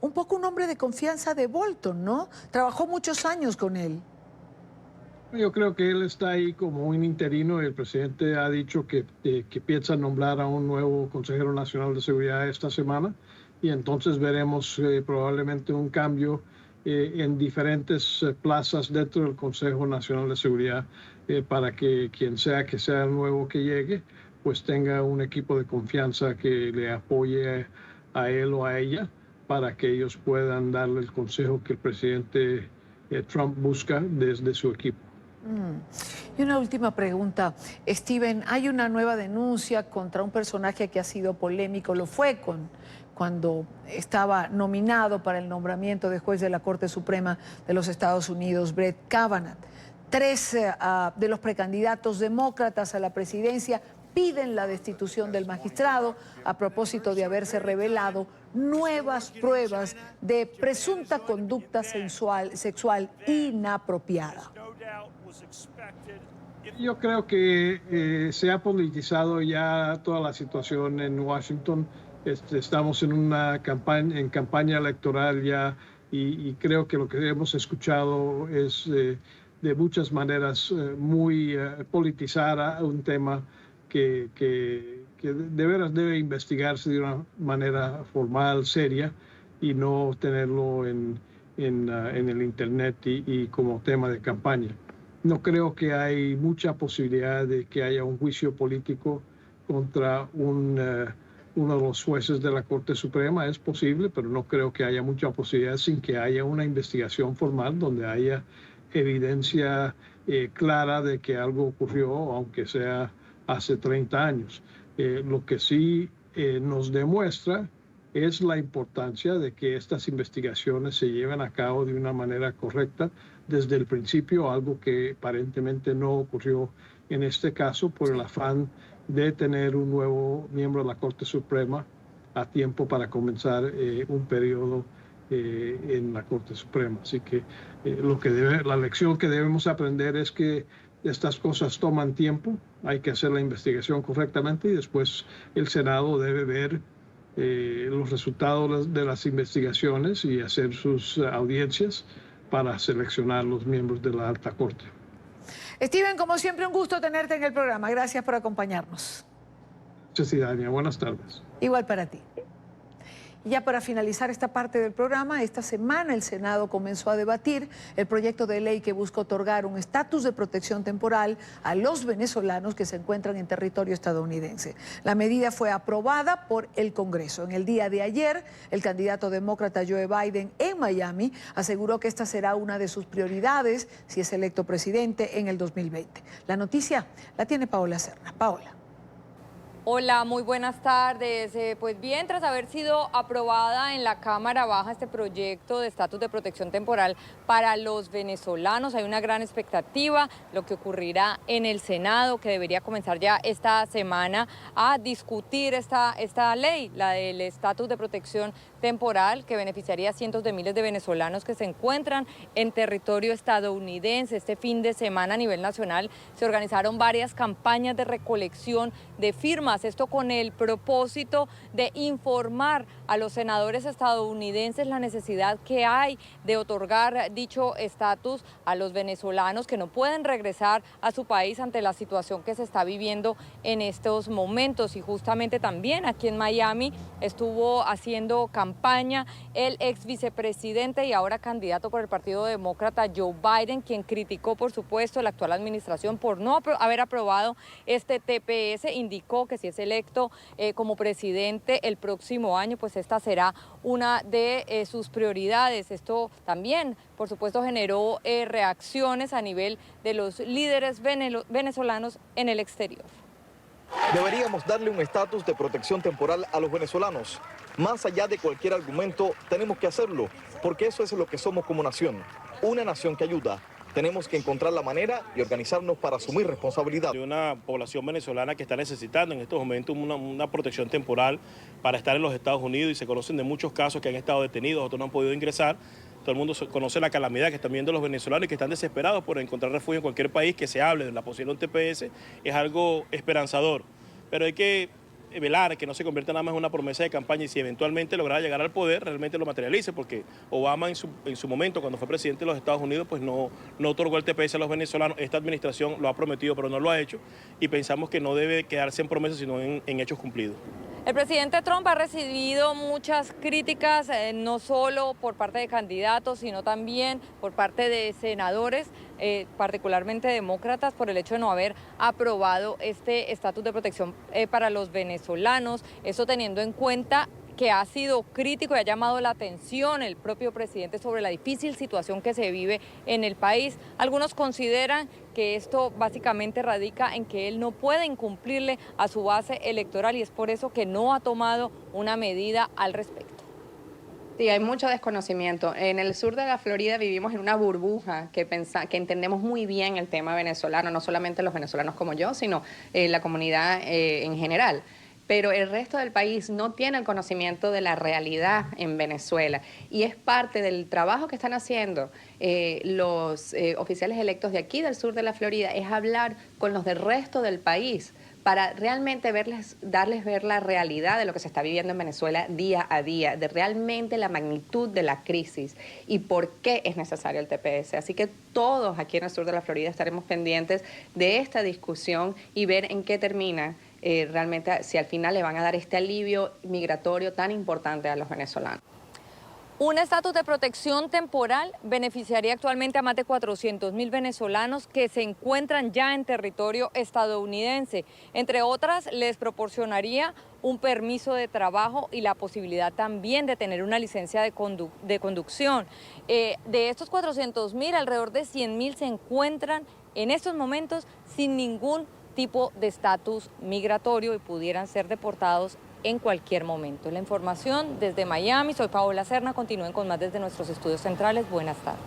un poco un hombre de confianza de Bolton, ¿no? Trabajó muchos años con él. Yo creo que él está ahí como un interino. El presidente ha dicho que piensa nombrar a un nuevo consejero nacional de seguridad esta semana, y entonces veremos probablemente un cambio en diferentes plazas dentro del Consejo Nacional de Seguridad para que quien sea que sea el nuevo que llegue, pues tenga un equipo de confianza que le apoye a él o a ella, para que ellos puedan darle el consejo que el presidente Trump busca desde su equipo. Y una última pregunta, Steven, hay una nueva denuncia contra un personaje que ha sido polémico, lo fue cuando estaba nominado para el nombramiento de juez de la Corte Suprema de los Estados Unidos, Brett Kavanaugh. 3 de los precandidatos demócratas a la presidencia piden la destitución del magistrado a propósito de haberse revelado nuevas pruebas de presunta conducta sexual inapropiada. Yo creo que se ha politizado ya toda la situación en Washington. Estamos en una campaña electoral ya, y creo que lo que hemos escuchado es de muchas maneras muy politizar a un tema que de veras debe investigarse de una manera formal, seria, y no tenerlo en el Internet y como tema de campaña. No creo que hay mucha posibilidad de que haya un juicio político contra uno de los jueces de la Corte Suprema. Es posible, pero no creo que haya mucha posibilidad sin que haya una investigación formal donde haya evidencia clara de que algo ocurrió, aunque sea hace 30 años. Lo que sí nos demuestra es la importancia de que estas investigaciones se lleven a cabo de una manera correcta desde el principio, algo que aparentemente no ocurrió en este caso por el afán de tener un nuevo miembro de la Corte Suprema a tiempo para comenzar un periodo en la Corte Suprema. Así que la lección que debemos aprender es que estas cosas toman tiempo, hay que hacer la investigación correctamente, y después el Senado debe ver los resultados de las investigaciones y hacer sus audiencias para seleccionar los miembros de la Alta Corte. Steven, como siempre, un gusto tenerte en el programa. Gracias por acompañarnos. Gracias, Idania. Buenas tardes. Igual para ti. Y ya para finalizar esta parte del programa, esta semana el Senado comenzó a debatir el proyecto de ley que busca otorgar un estatus de protección temporal a los venezolanos que se encuentran en territorio estadounidense. La medida fue aprobada por el Congreso. En el día de ayer, el candidato demócrata Joe Biden en Miami aseguró que esta será una de sus prioridades si es electo presidente en el 2020. La noticia la tiene Paola Serna. Paola. Hola, muy buenas tardes. Pues bien, tras haber sido aprobada en la Cámara Baja este proyecto de estatus de protección temporal para los venezolanos, hay una gran expectativa, lo que ocurrirá en el Senado, que debería comenzar ya esta semana a discutir esta ley, la del estatus de protección temporal que beneficiaría a cientos de miles de venezolanos que se encuentran en territorio estadounidense. Este fin de semana a nivel nacional se organizaron varias campañas de recolección de firmas, esto con el propósito de informar a los senadores estadounidenses la necesidad que hay de otorgar dicho estatus a los venezolanos que no pueden regresar a su país ante la situación que se está viviendo en estos momentos. Y justamente también aquí en Miami estuvo haciendo campaña el ex vicepresidente y ahora candidato por el Partido Demócrata Joe Biden, quien criticó por supuesto la actual administración por no haber aprobado este TPS. Indicó que si es electo como presidente el próximo año, pues esta será una de sus prioridades. Esto también, por supuesto, generó reacciones a nivel de los líderes venezolanos en el exterior. Deberíamos darle un estatus de protección temporal a los venezolanos. Más allá de cualquier argumento, tenemos que hacerlo, porque eso es lo que somos como nación, una nación que ayuda. Tenemos que encontrar la manera y organizarnos para asumir responsabilidad. Hay una población venezolana que está necesitando en estos momentos una protección temporal para estar en los Estados Unidos y se conocen de muchos casos que han estado detenidos, otros no han podido ingresar. Todo el mundo conoce la calamidad que están viendo los venezolanos y que están desesperados por encontrar refugio en cualquier país. Que se hable de la posibilidad de un TPS es algo esperanzador, pero hay que velar que no se convierta nada más en una promesa de campaña y si eventualmente lograra llegar al poder, realmente lo materialice, porque Obama en su momento, cuando fue presidente de los Estados Unidos, pues no otorgó el TPS a los venezolanos. Esta administración lo ha prometido, pero no lo ha hecho, y pensamos que no debe quedarse en promesas, sino en hechos cumplidos. El presidente Trump ha recibido muchas críticas, no solo por parte de candidatos, sino también por parte de senadores, particularmente demócratas, por el hecho de no haber aprobado este estatus de protección para los venezolanos. Eso teniendo en cuenta que ha sido crítico y ha llamado la atención el propio presidente sobre la difícil situación que se vive en el país. Algunos consideran que esto básicamente radica en que él no puede incumplirle a su base electoral y es por eso que no ha tomado una medida al respecto. Sí, hay mucho desconocimiento. En el sur de la Florida vivimos en una burbuja que entendemos muy bien el tema venezolano, no solamente los venezolanos como yo, sino la comunidad en general. Pero el resto del país no tiene el conocimiento de la realidad en Venezuela y es parte del trabajo que están haciendo los oficiales electos de aquí del sur de la Florida, es hablar con los del resto del país para realmente darles ver la realidad de lo que se está viviendo en Venezuela día a día, de realmente la magnitud de la crisis y por qué es necesario el TPS. Así que todos aquí en el sur de la Florida estaremos pendientes de esta discusión y ver en qué termina realmente, si al final le van a dar este alivio migratorio tan importante a los venezolanos. Un estatus de protección temporal beneficiaría actualmente a más de 400.000 venezolanos que se encuentran ya en territorio estadounidense. Entre otras, les proporcionaría un permiso de trabajo y la posibilidad también de tener una licencia de conducción. De estos 400.000, alrededor de 100.000 se encuentran en estos momentos sin ningún tipo de estatus migratorio y pudieran ser deportados en cualquier momento. La información desde Miami, soy Paola Serna, continúen con más desde nuestros estudios centrales. Buenas tardes.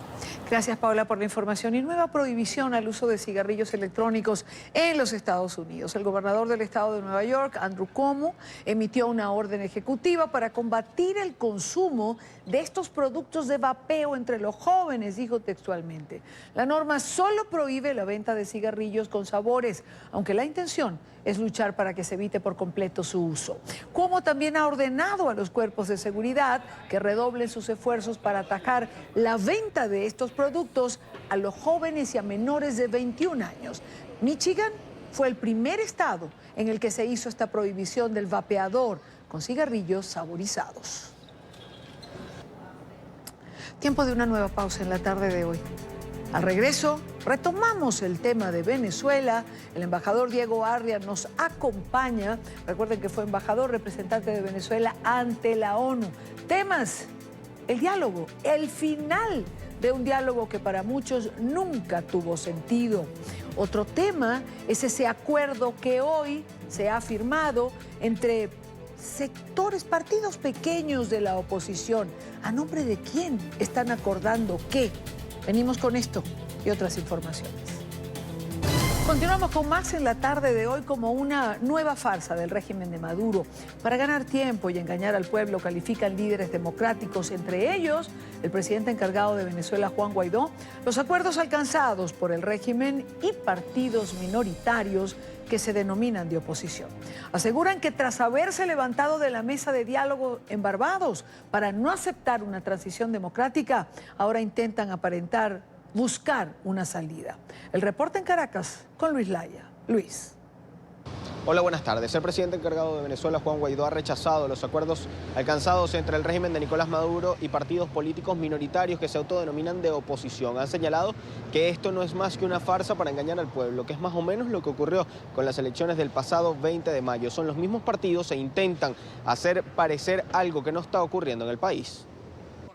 Gracias, Paola, por la información. Y nueva prohibición al uso de cigarrillos electrónicos en los Estados Unidos. El gobernador del estado de Nueva York, Andrew Cuomo, emitió una orden ejecutiva para combatir el consumo de estos productos de vapeo entre los jóvenes, dijo textualmente. La norma solo prohíbe la venta de cigarrillos con sabores, aunque la intención es luchar para que se evite por completo su uso. Cuomo también ha ordenado a los cuerpos de seguridad que redoblen sus esfuerzos para atajar la venta de estos productos a los jóvenes y a menores de 21 años. Michigan fue el primer estado en el que se hizo esta prohibición del vapeador con cigarrillos saborizados. Tiempo de una nueva pausa en la tarde de hoy. Al regreso, retomamos el tema de Venezuela. El embajador Diego Arria nos acompaña. Recuerden que fue embajador representante de Venezuela ante la ONU. Temas, el diálogo, el final de un diálogo que para muchos nunca tuvo sentido. Otro tema es ese acuerdo que hoy se ha firmado entre sectores, partidos pequeños de la oposición. ¿A nombre de quién están acordando qué? Venimos con esto y otras informaciones. Continuamos con más en la tarde de hoy. Como una nueva farsa del régimen de Maduro. Para ganar tiempo y engañar al pueblo, califican líderes democráticos, entre ellos el presidente encargado de Venezuela, Juan Guaidó, los acuerdos alcanzados por el régimen y partidos minoritarios que se denominan de oposición. Aseguran que tras haberse levantado de la mesa de diálogo en Barbados para no aceptar una transición democrática, ahora intentan buscar una salida. El reporte en Caracas con Luis Laya. Luis. Hola, buenas tardes. El presidente encargado de Venezuela, Juan Guaidó, ha rechazado los acuerdos alcanzados entre el régimen de Nicolás Maduro y partidos políticos minoritarios que se autodenominan de oposición. Han señalado que esto no es más que una farsa para engañar al pueblo, que es más o menos lo que ocurrió con las elecciones del pasado 20 de mayo. Son los mismos partidos e intentan hacer parecer algo que no está ocurriendo en el país.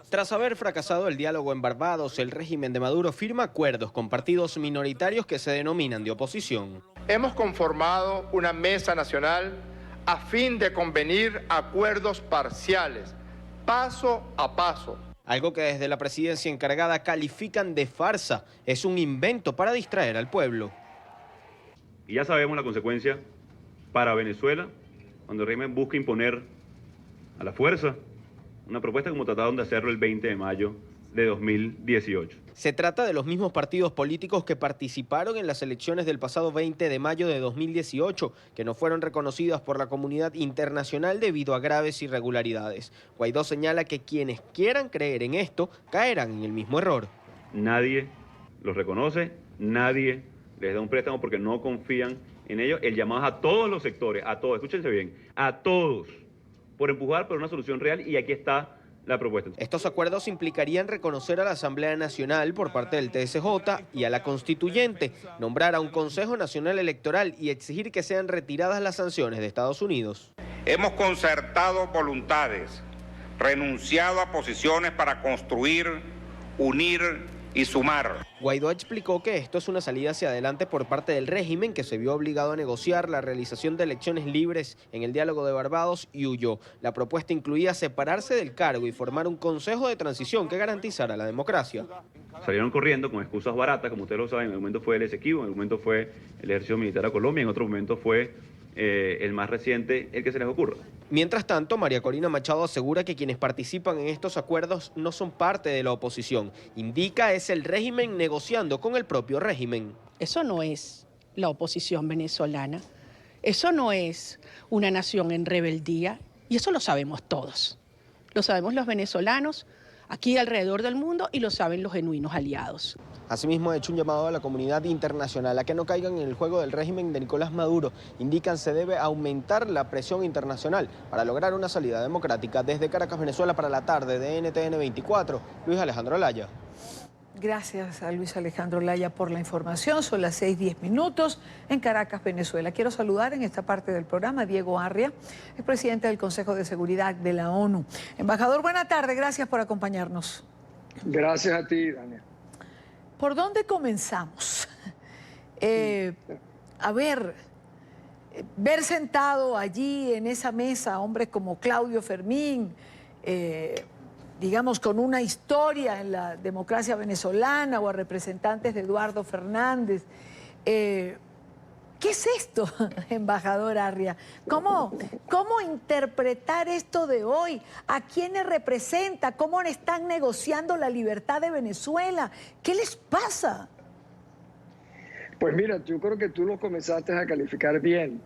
Tras haber fracasado el diálogo en Barbados, el régimen de Maduro firma acuerdos con partidos minoritarios que se denominan de oposición. Hemos conformado una mesa nacional a fin de convenir acuerdos parciales, paso a paso. Algo que desde la presidencia encargada califican de farsa. Es un invento para distraer al pueblo. Y ya sabemos la consecuencia para Venezuela cuando el régimen busca imponer a la fuerza una propuesta como trataron de hacerlo el 20 de mayo de 2018. Se trata de los mismos partidos políticos que participaron en las elecciones del pasado 20 de mayo de 2018, que no fueron reconocidas por la comunidad internacional debido a graves irregularidades. Guaidó señala que quienes quieran creer en esto caerán en el mismo error. Nadie los reconoce, nadie les da un préstamo porque no confían en ellos. El llamado es a todos los sectores, a todos, escúchense bien, a todos, por empujar por una solución real, y aquí está la propuesta. Estos acuerdos implicarían reconocer a la Asamblea Nacional por parte del TSJ y a la Constituyente, nombrar a un Consejo Nacional Electoral y exigir que sean retiradas las sanciones de Estados Unidos. Hemos concertado voluntades, renunciado a posiciones para construir, unir y sumar. Guaidó explicó que esto es una salida hacia adelante por parte del régimen, que se vio obligado a negociar la realización de elecciones libres en el diálogo de Barbados y huyó. La propuesta incluía separarse del cargo y formar un consejo de transición que garantizara la democracia. Salieron corriendo con excusas baratas, como ustedes lo saben. En un momento fue el Esequibo, en un momento fue el ejército militar a Colombia, en otro momento fue el más reciente, el que se les ocurra. Mientras tanto, María Corina Machado asegura que quienes participan en estos acuerdos no son parte de la oposición. Indica es el régimen negociando con el propio régimen. Eso no es la oposición venezolana, eso no es una nación en rebeldía, y eso lo sabemos todos. Lo sabemos los venezolanos aquí alrededor del mundo y lo saben los genuinos aliados. Asimismo, ha hecho un llamado a la comunidad internacional a que no caigan en el juego del régimen de Nicolás Maduro. Indican se debe aumentar la presión internacional para lograr una salida democrática. Desde Caracas, Venezuela, para la tarde de NTN 24, Luis Alejandro Laya. Gracias a Luis Alejandro Laya por la información. Son las 6:10 en Caracas, Venezuela. Quiero saludar en esta parte del programa a Diego Arria, el presidente del Consejo de Seguridad de la ONU. Embajador, buena tarde. Gracias por acompañarnos. Gracias a ti, Daniel. ¿Por dónde comenzamos? Ver sentado allí en esa mesa hombres como Claudio Fermín, digamos con una historia en la democracia venezolana, o a representantes de Eduardo Fernández. ¿Qué es esto, embajador Arria? ¿Cómo interpretar esto de hoy? ¿A quiénes representa? ¿Cómo están negociando la libertad de Venezuela? ¿Qué les pasa? Pues mira, yo creo que tú lo comenzaste a calificar bien.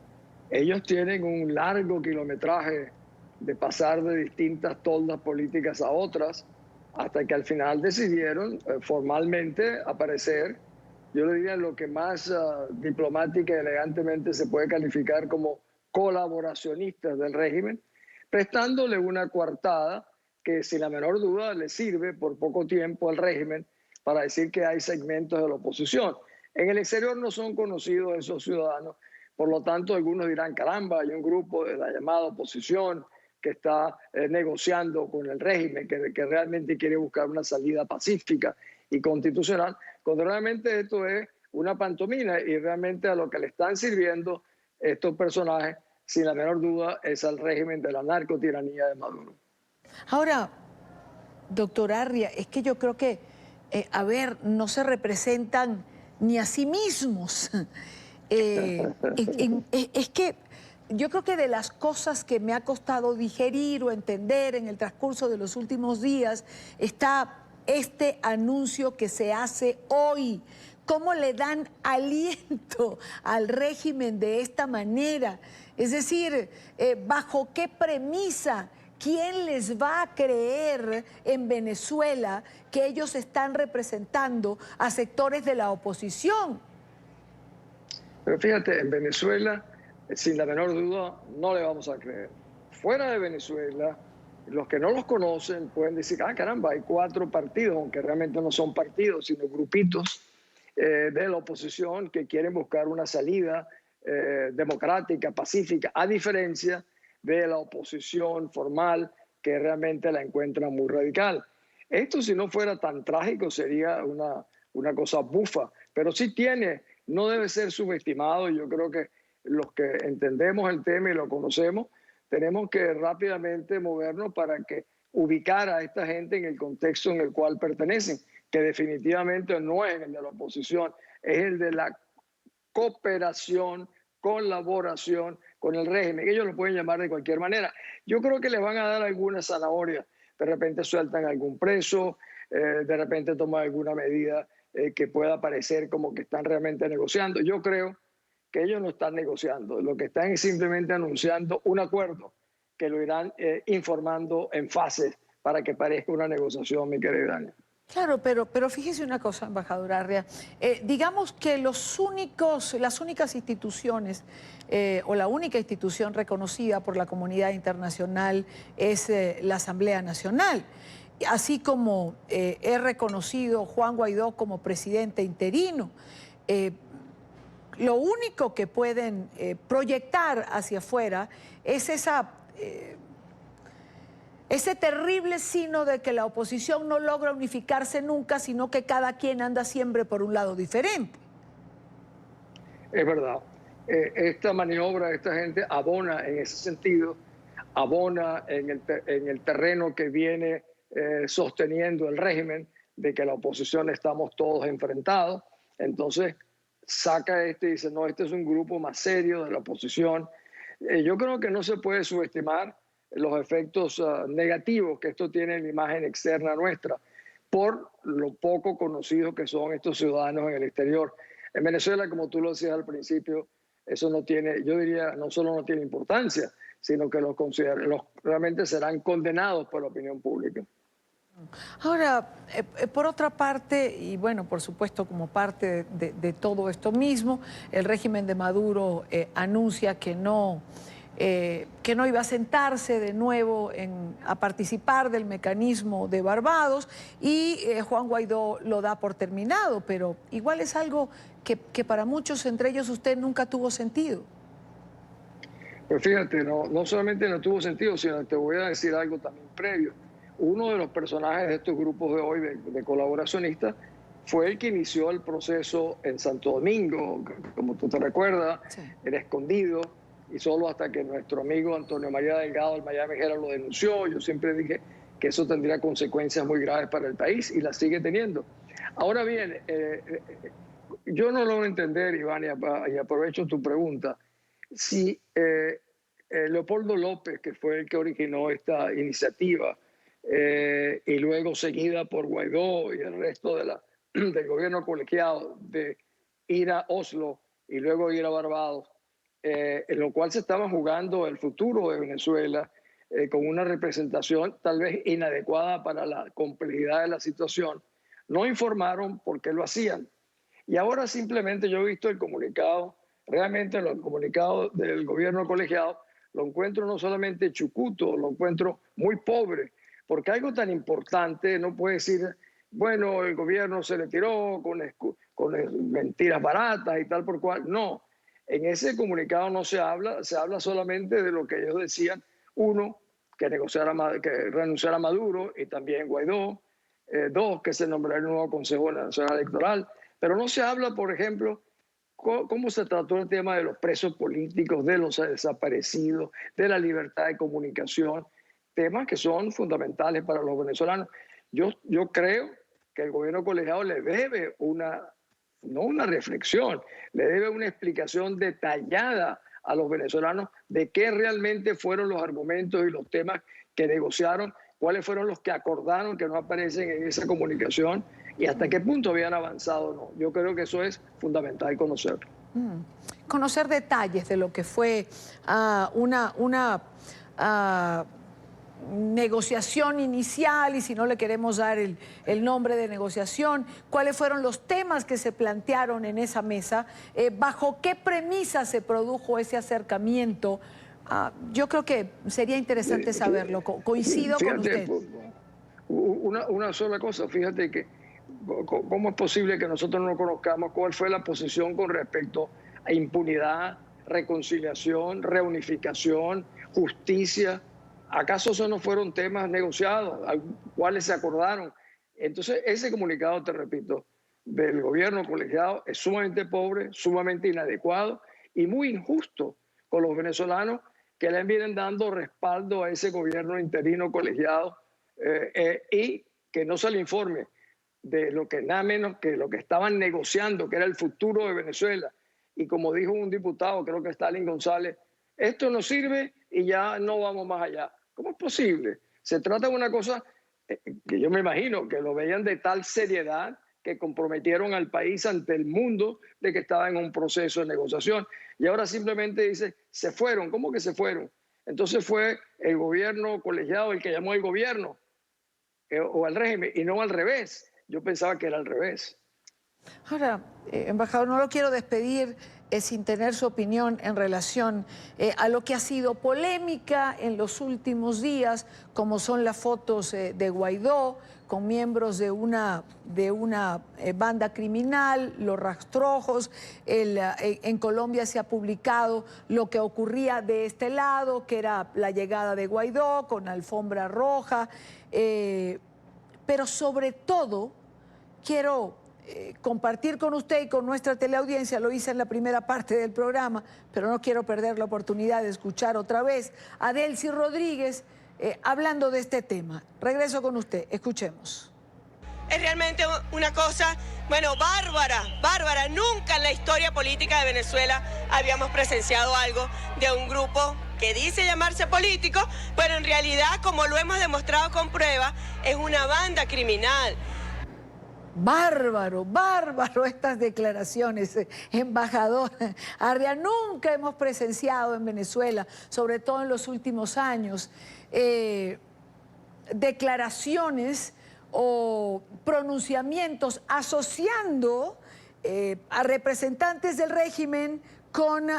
Ellos tienen un largo kilometraje de pasar de distintas toldas políticas a otras, hasta que al final decidieron formalmente aparecer, yo le diría lo que más diplomática y elegantemente se puede calificar como colaboracionistas del régimen, prestándole una coartada que sin la menor duda le sirve por poco tiempo al régimen para decir que hay segmentos de la oposición. En el exterior no son conocidos esos ciudadanos, por lo tanto algunos dirán, caramba, hay un grupo de la llamada oposición que está negociando con el régimen, que realmente quiere buscar una salida pacífica y constitucional, cuando realmente esto es una pantomima y realmente a lo que le están sirviendo estos personajes, sin la menor duda, es al régimen de la narcotiranía de Maduro. Ahora, doctor Arria, es que yo creo que, no se representan ni a sí mismos. Es que yo creo que de las cosas que me ha costado digerir o entender en el transcurso de los últimos días está este anuncio que se hace hoy. ¿Cómo le dan aliento al régimen de esta manera? Es decir, ¿bajo qué premisa? ¿Quién les va a creer en Venezuela que ellos están representando a sectores de la oposición? Pero fíjate, en Venezuela, sin la menor duda, no le vamos a creer. Fuera de Venezuela, los que no los conocen pueden decir, ah, caramba, hay 4 partidos, aunque realmente no son partidos, sino grupitos de la oposición que quieren buscar una salida democrática, pacífica, a diferencia de la oposición formal que realmente la encuentra muy radical. Esto, si no fuera tan trágico, sería una cosa bufa, pero sí no debe ser subestimado. Yo creo que los que entendemos el tema y lo conocemos, tenemos que rápidamente movernos para que ubicar a esta gente en el contexto en el cual pertenecen, que definitivamente no es el de la oposición, es el de la cooperación, colaboración con el régimen. Ellos lo pueden llamar de cualquier manera. Yo creo que les van a dar alguna zanahoria. De repente sueltan algún preso, de repente toman alguna medida que pueda parecer como que están realmente negociando. Yo creo que ellos no están negociando. Lo que están es simplemente anunciando un acuerdo que lo irán informando en fases para que parezca una negociación, mi querida Dania. Claro, pero fíjese una cosa, embajador Arria. Digamos que las únicas instituciones o la única institución reconocida por la comunidad internacional es la Asamblea Nacional. Así como es reconocido Juan Guaidó como presidente interino. Lo único que pueden proyectar hacia afuera es ese terrible signo de que la oposición no logra unificarse nunca, sino que cada quien anda siempre por un lado diferente. Es verdad. Esta maniobra, esta gente abona en ese sentido, abona en el terreno que viene sosteniendo el régimen, de que la oposición estamos todos enfrentados. Entonces saca y dice, no, este es un grupo más serio de la oposición. Yo creo que no se puede subestimar los efectos negativos que esto tiene en la imagen externa nuestra, por lo poco conocidos que son estos ciudadanos en el exterior. En Venezuela, como tú lo decías al principio, eso no tiene, yo diría, no solo no tiene importancia, sino que realmente serán condenados por la opinión pública. Ahora, por otra parte, y bueno, por supuesto como parte de todo esto mismo, el régimen de Maduro anuncia que no iba a sentarse de nuevo a participar del mecanismo de Barbados, y Juan Guaidó lo da por terminado, pero igual es algo que para muchos, entre ellos usted, nunca tuvo sentido. Pues fíjate, no solamente no tuvo sentido, sino te voy a decir algo también previo. Uno de los personajes de estos grupos de hoy, de colaboracionistas, fue el que inició el proceso en Santo Domingo, como tú te recuerdas, sí. Era escondido, y solo hasta que nuestro amigo Antonio María Delgado del Miami Herald lo denunció. Yo siempre dije que eso tendría consecuencias muy graves para el país, y las sigue teniendo. Ahora bien, yo no logro entender, Iván, y aprovecho tu pregunta, si Leopoldo López, que fue el que originó esta iniciativa, y luego seguida por Guaidó y el resto del gobierno colegiado, de ir a Oslo y luego ir a Barbados, en lo cual se estaba jugando el futuro de Venezuela, con una representación tal vez inadecuada para la complejidad de la situación, no informaron por qué lo hacían. Y ahora simplemente yo he visto el comunicado, realmente el comunicado del gobierno colegiado, lo encuentro no solamente chucuto, lo encuentro muy pobre, porque algo tan importante no puede decir, bueno, el gobierno se le tiró con mentiras baratas y tal por cual. No, en ese comunicado no se habla solamente de lo que ellos decían. Uno, que renunciara a Maduro y también Guaidó. Dos, que se nombrara el nuevo Consejo Nacional Electoral. Pero no se habla, por ejemplo, cómo se trató el tema de los presos políticos, de los desaparecidos, de la libertad de comunicación, temas que son fundamentales para los venezolanos. Yo creo que el gobierno colegiado le debe una no una reflexión, le debe una explicación detallada a los venezolanos de qué realmente fueron los argumentos y los temas que negociaron, cuáles fueron los que acordaron que no aparecen en esa comunicación y hasta qué punto habían avanzado o no. Yo creo que eso es fundamental conocerlo. Conocer detalles de lo que fue una negociación inicial, y si no le queremos dar el nombre de negociación, cuáles fueron los temas que se plantearon en esa mesa, bajo qué premisa se produjo ese acercamiento. Yo creo que sería interesante saberlo. Coincido con usted. Una sola cosa, fíjate que cómo es posible que nosotros no conozcamos cuál fue la posición con respecto a impunidad, reconciliación, reunificación, justicia. ¿Acaso esos no fueron temas negociados, cuáles se acordaron? Entonces, ese comunicado, te repito, del gobierno colegiado es sumamente pobre, sumamente inadecuado y muy injusto con los venezolanos que le vienen dando respaldo a ese gobierno interino colegiado y que no se le informe de lo que nada menos que lo que estaban negociando, que era el futuro de Venezuela. Y como dijo un diputado, creo que Stalin González, esto no sirve y ya no vamos más allá. ¿Cómo es posible? Se trata de una cosa que yo me imagino que lo veían de tal seriedad que comprometieron al país ante el mundo de que estaba en un proceso de negociación. Y ahora simplemente dice, se fueron. ¿Cómo que se fueron? Entonces fue el gobierno colegiado el que llamó al gobierno o al régimen y no al revés. Yo pensaba que era al revés. Ahora, embajador, no lo quiero despedir sin tener su opinión en relación a lo que ha sido polémica en los últimos días, como son las fotos de Guaidó con miembros de una banda criminal, los rastrojos. En Colombia se ha publicado lo que ocurría de este lado, que era la llegada de Guaidó con alfombra roja, pero sobre todo quiero compartir con usted y con nuestra teleaudiencia, lo hice en la primera parte del programa, pero no quiero perder la oportunidad de escuchar otra vez a Delcy Rodríguez hablando de este tema. Regreso con usted, escuchemos. Es realmente una cosa, bueno, bárbara. Nunca en la historia política de Venezuela habíamos presenciado algo de un grupo que dice llamarse político, pero en realidad, como lo hemos demostrado con pruebas, es una banda criminal. Bárbaro estas declaraciones, embajador Arria. Nunca hemos presenciado en Venezuela, sobre todo en los últimos años, declaraciones o pronunciamientos asociando a representantes del régimen con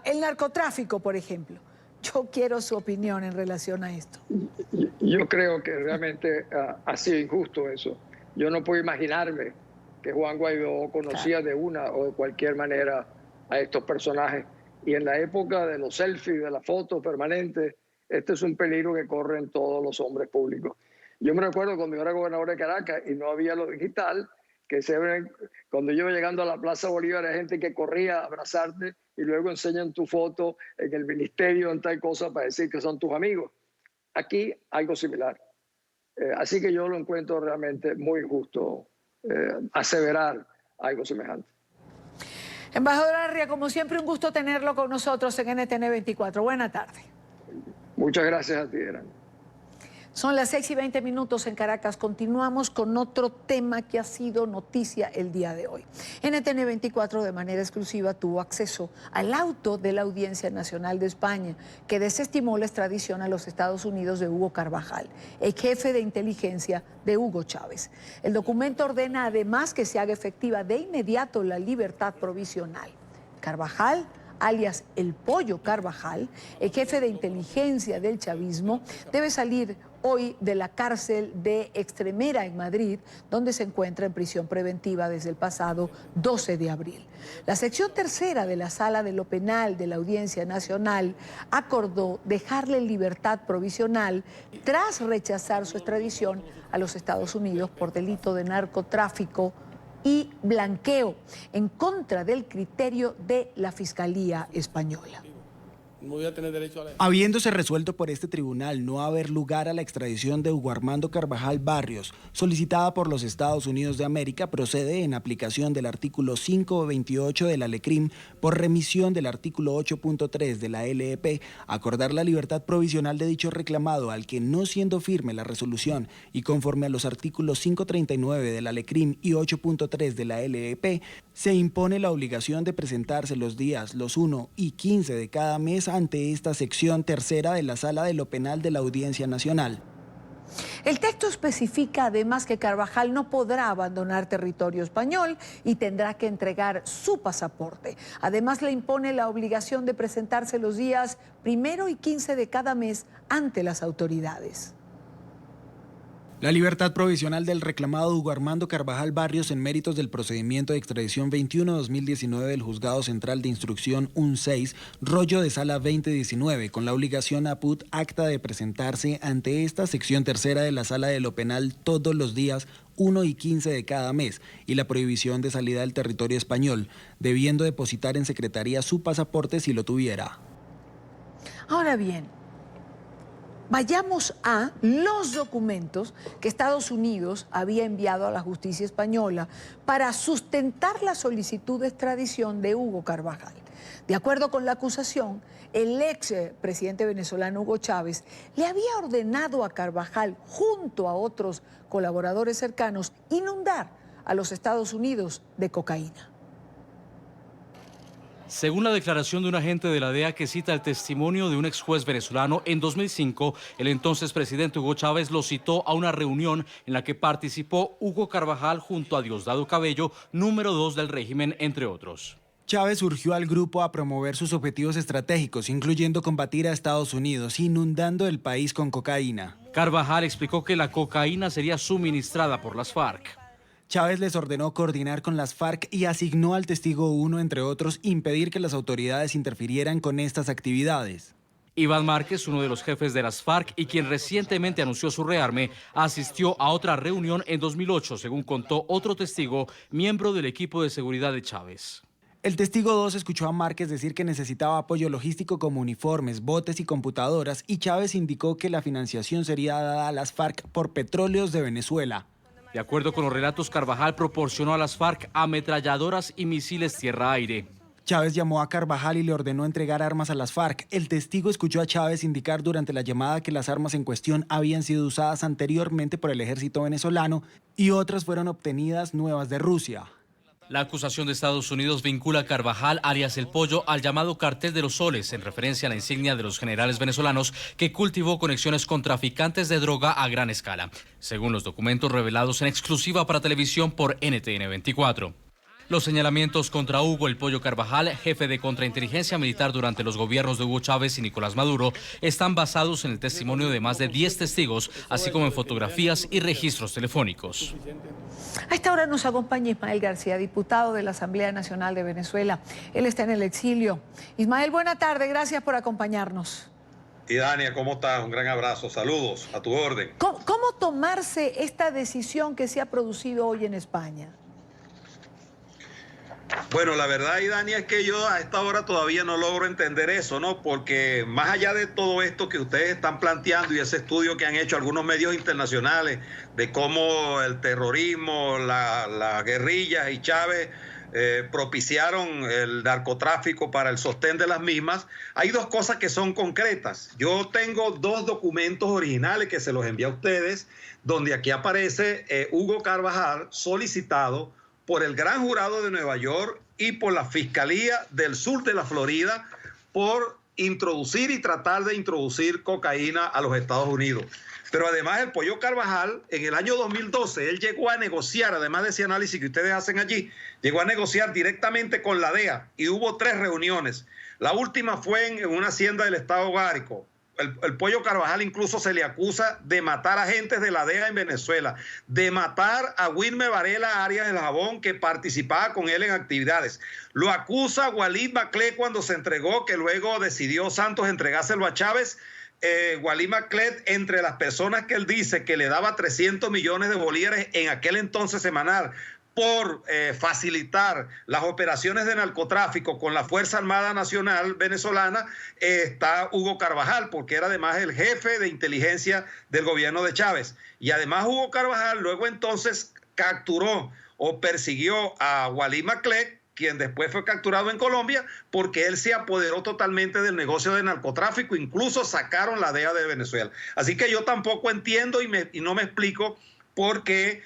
el narcotráfico, por ejemplo. Yo quiero su opinión en relación a esto. Yo creo que realmente ha sido injusto eso. Yo no puedo imaginarme que Juan Guaidó conocía de una o de cualquier manera a estos personajes. Y en la época de los selfies, de las fotos permanentes, este es un peligro que corren todos los hombres públicos. Yo me recuerdo cuando yo era gobernador de Caracas y no había lo digital, que cuando yo iba llegando a la Plaza Bolívar hay gente que corría a abrazarte y luego enseñan tu foto en el ministerio, en tal cosa, para decir que son tus amigos. Aquí algo similar. Así que yo lo encuentro realmente muy injusto aseverar algo semejante. Embajador Arria, como siempre, un gusto tenerlo con nosotros en NTN 24. Buena tarde. Muchas gracias a ti, Eran. Son las 6:20 en Caracas. Continuamos con otro tema que ha sido noticia el día de hoy. NTN 24 de manera exclusiva tuvo acceso al auto de la Audiencia Nacional de España que desestimó la extradición a los Estados Unidos de Hugo Carvajal, el jefe de inteligencia de Hugo Chávez. El documento ordena además que se haga efectiva de inmediato la libertad provisional. Carvajal, alias el Pollo Carvajal, el jefe de inteligencia del chavismo, debe salir hoy de la cárcel de Extremera en Madrid, donde se encuentra en prisión preventiva desde el pasado 12 de abril. La sección tercera de la Sala de lo Penal de la Audiencia Nacional acordó dejarle en libertad provisional tras rechazar su extradición a los Estados Unidos por delito de narcotráfico y blanqueo, en contra del criterio de la Fiscalía española. No voy a tener derecho a la... Habiéndose resuelto por este tribunal no haber lugar a la extradición de Hugo Armando Carvajal Barrios, solicitada por los Estados Unidos de América, procede en aplicación del artículo 528 de la LECRIM por remisión del artículo 8.3 de la LEP, acordar la libertad provisional de dicho reclamado al que, no siendo firme la resolución y conforme a los artículos 539 de la LECRIM y 8.3 de la LEP, se impone la obligación de presentarse los días 1 y 15 de cada mes ante esta sección tercera de la Sala de lo Penal de la Audiencia Nacional. El texto especifica además que Carvajal no podrá abandonar territorio español y tendrá que entregar su pasaporte. Además, le impone la obligación de presentarse los días 1 y 15 de cada mes ante las autoridades. La libertad provisional del reclamado Hugo Armando Carvajal Barrios en méritos del procedimiento de extradición 21-2019 del Juzgado Central de Instrucción 16, rollo de sala 2019, con la obligación apud acta de presentarse ante esta sección tercera de la Sala de lo Penal todos los días 1 y 15 de cada mes, y la prohibición de salida del territorio español, debiendo depositar en secretaría su pasaporte si lo tuviera. Ahora bien, vayamos a los documentos que Estados Unidos había enviado a la justicia española para sustentar la solicitud de extradición de Hugo Carvajal. De acuerdo con la acusación, el ex presidente venezolano Hugo Chávez le había ordenado a Carvajal, junto a otros colaboradores cercanos, inundar a los Estados Unidos de cocaína. Según la declaración de un agente de la DEA que cita el testimonio de un ex juez venezolano, en 2005, el entonces presidente Hugo Chávez lo citó a una reunión en la que participó Hugo Carvajal junto a Diosdado Cabello, número 2 del régimen, entre otros. Chávez urgió al grupo a promover sus objetivos estratégicos, incluyendo combatir a Estados Unidos, inundando el país con cocaína. Carvajal explicó que la cocaína sería suministrada por las FARC. Chávez les ordenó coordinar con las FARC y asignó al testigo 1, entre otros, impedir que las autoridades interfirieran con estas actividades. Iván Márquez, uno de los jefes de las FARC y quien recientemente anunció su rearme, asistió a otra reunión en 2008, según contó otro testigo, miembro del equipo de seguridad de Chávez. El testigo 2 escuchó a Márquez decir que necesitaba apoyo logístico como uniformes, botes y computadoras, y Chávez indicó que la financiación sería dada a las FARC por Petróleos de Venezuela. De acuerdo con los relatos, Carvajal proporcionó a las FARC ametralladoras y misiles tierra-aire. Chávez llamó a Carvajal y le ordenó entregar armas a las FARC. El testigo escuchó a Chávez indicar durante la llamada que las armas en cuestión habían sido usadas anteriormente por el ejército venezolano y otras fueron obtenidas nuevas de Rusia. La acusación de Estados Unidos vincula a Carvajal, alias El Pollo, al llamado Cartel de los Soles, en referencia a la insignia de los generales venezolanos que cultivó conexiones con traficantes de droga a gran escala, según los documentos revelados en exclusiva para televisión por NTN 24. Los señalamientos contra Hugo El Pollo Carvajal, jefe de contrainteligencia militar durante los gobiernos de Hugo Chávez y Nicolás Maduro, están basados en el testimonio de más de 10 testigos, así como en fotografías y registros telefónicos. A esta hora nos acompaña Ismael García, diputado de la Asamblea Nacional de Venezuela. Él está en el exilio. Ismael, buena tarde, gracias por acompañarnos. Y Dania, ¿cómo estás? Un gran abrazo, saludos, a tu orden. ¿Cómo tomarse esta decisión que se ha producido hoy en España? Bueno, la verdad, Idania, es que yo a esta hora todavía no logro entender eso, ¿no? Porque más allá de todo esto que ustedes están planteando y ese estudio que han hecho algunos medios internacionales de cómo el terrorismo, la guerrilla y Chávez propiciaron el narcotráfico para el sostén de las mismas, hay dos cosas que son concretas. Yo tengo dos documentos originales que se los envié a ustedes, donde aquí aparece Hugo Carvajal solicitado por el Gran Jurado de Nueva York y por la Fiscalía del Sur de la Florida por introducir y tratar de introducir cocaína a los Estados Unidos. Pero además el Pollo Carvajal, en el año 2012, él llegó a negociar, además de ese análisis que ustedes hacen allí, llegó a negociar directamente con la DEA y hubo 3 reuniones. La última fue en una hacienda del estado Guárico. El Pollo Carvajal incluso se le acusa de matar agentes de la DEA en Venezuela, de matar a Wilmer Varela Arias del Jabón, que participaba con él en actividades. Lo acusa Walid Maclé cuando se entregó, que luego decidió Santos entregárselo a Chávez. Walid Maclé, entre las personas que él dice que le daba 300 millones de bolívares en aquel entonces semanal por facilitar las operaciones de narcotráfico con la Fuerza Armada Nacional venezolana está Hugo Carvajal, porque era además el jefe de inteligencia del gobierno de Chávez. Y además Hugo Carvajal luego entonces capturó o persiguió a Walid Maclé, quien después fue capturado en Colombia, porque él se apoderó totalmente del negocio de narcotráfico, incluso sacaron la DEA de Venezuela. Así que yo tampoco entiendo y no me explico por qué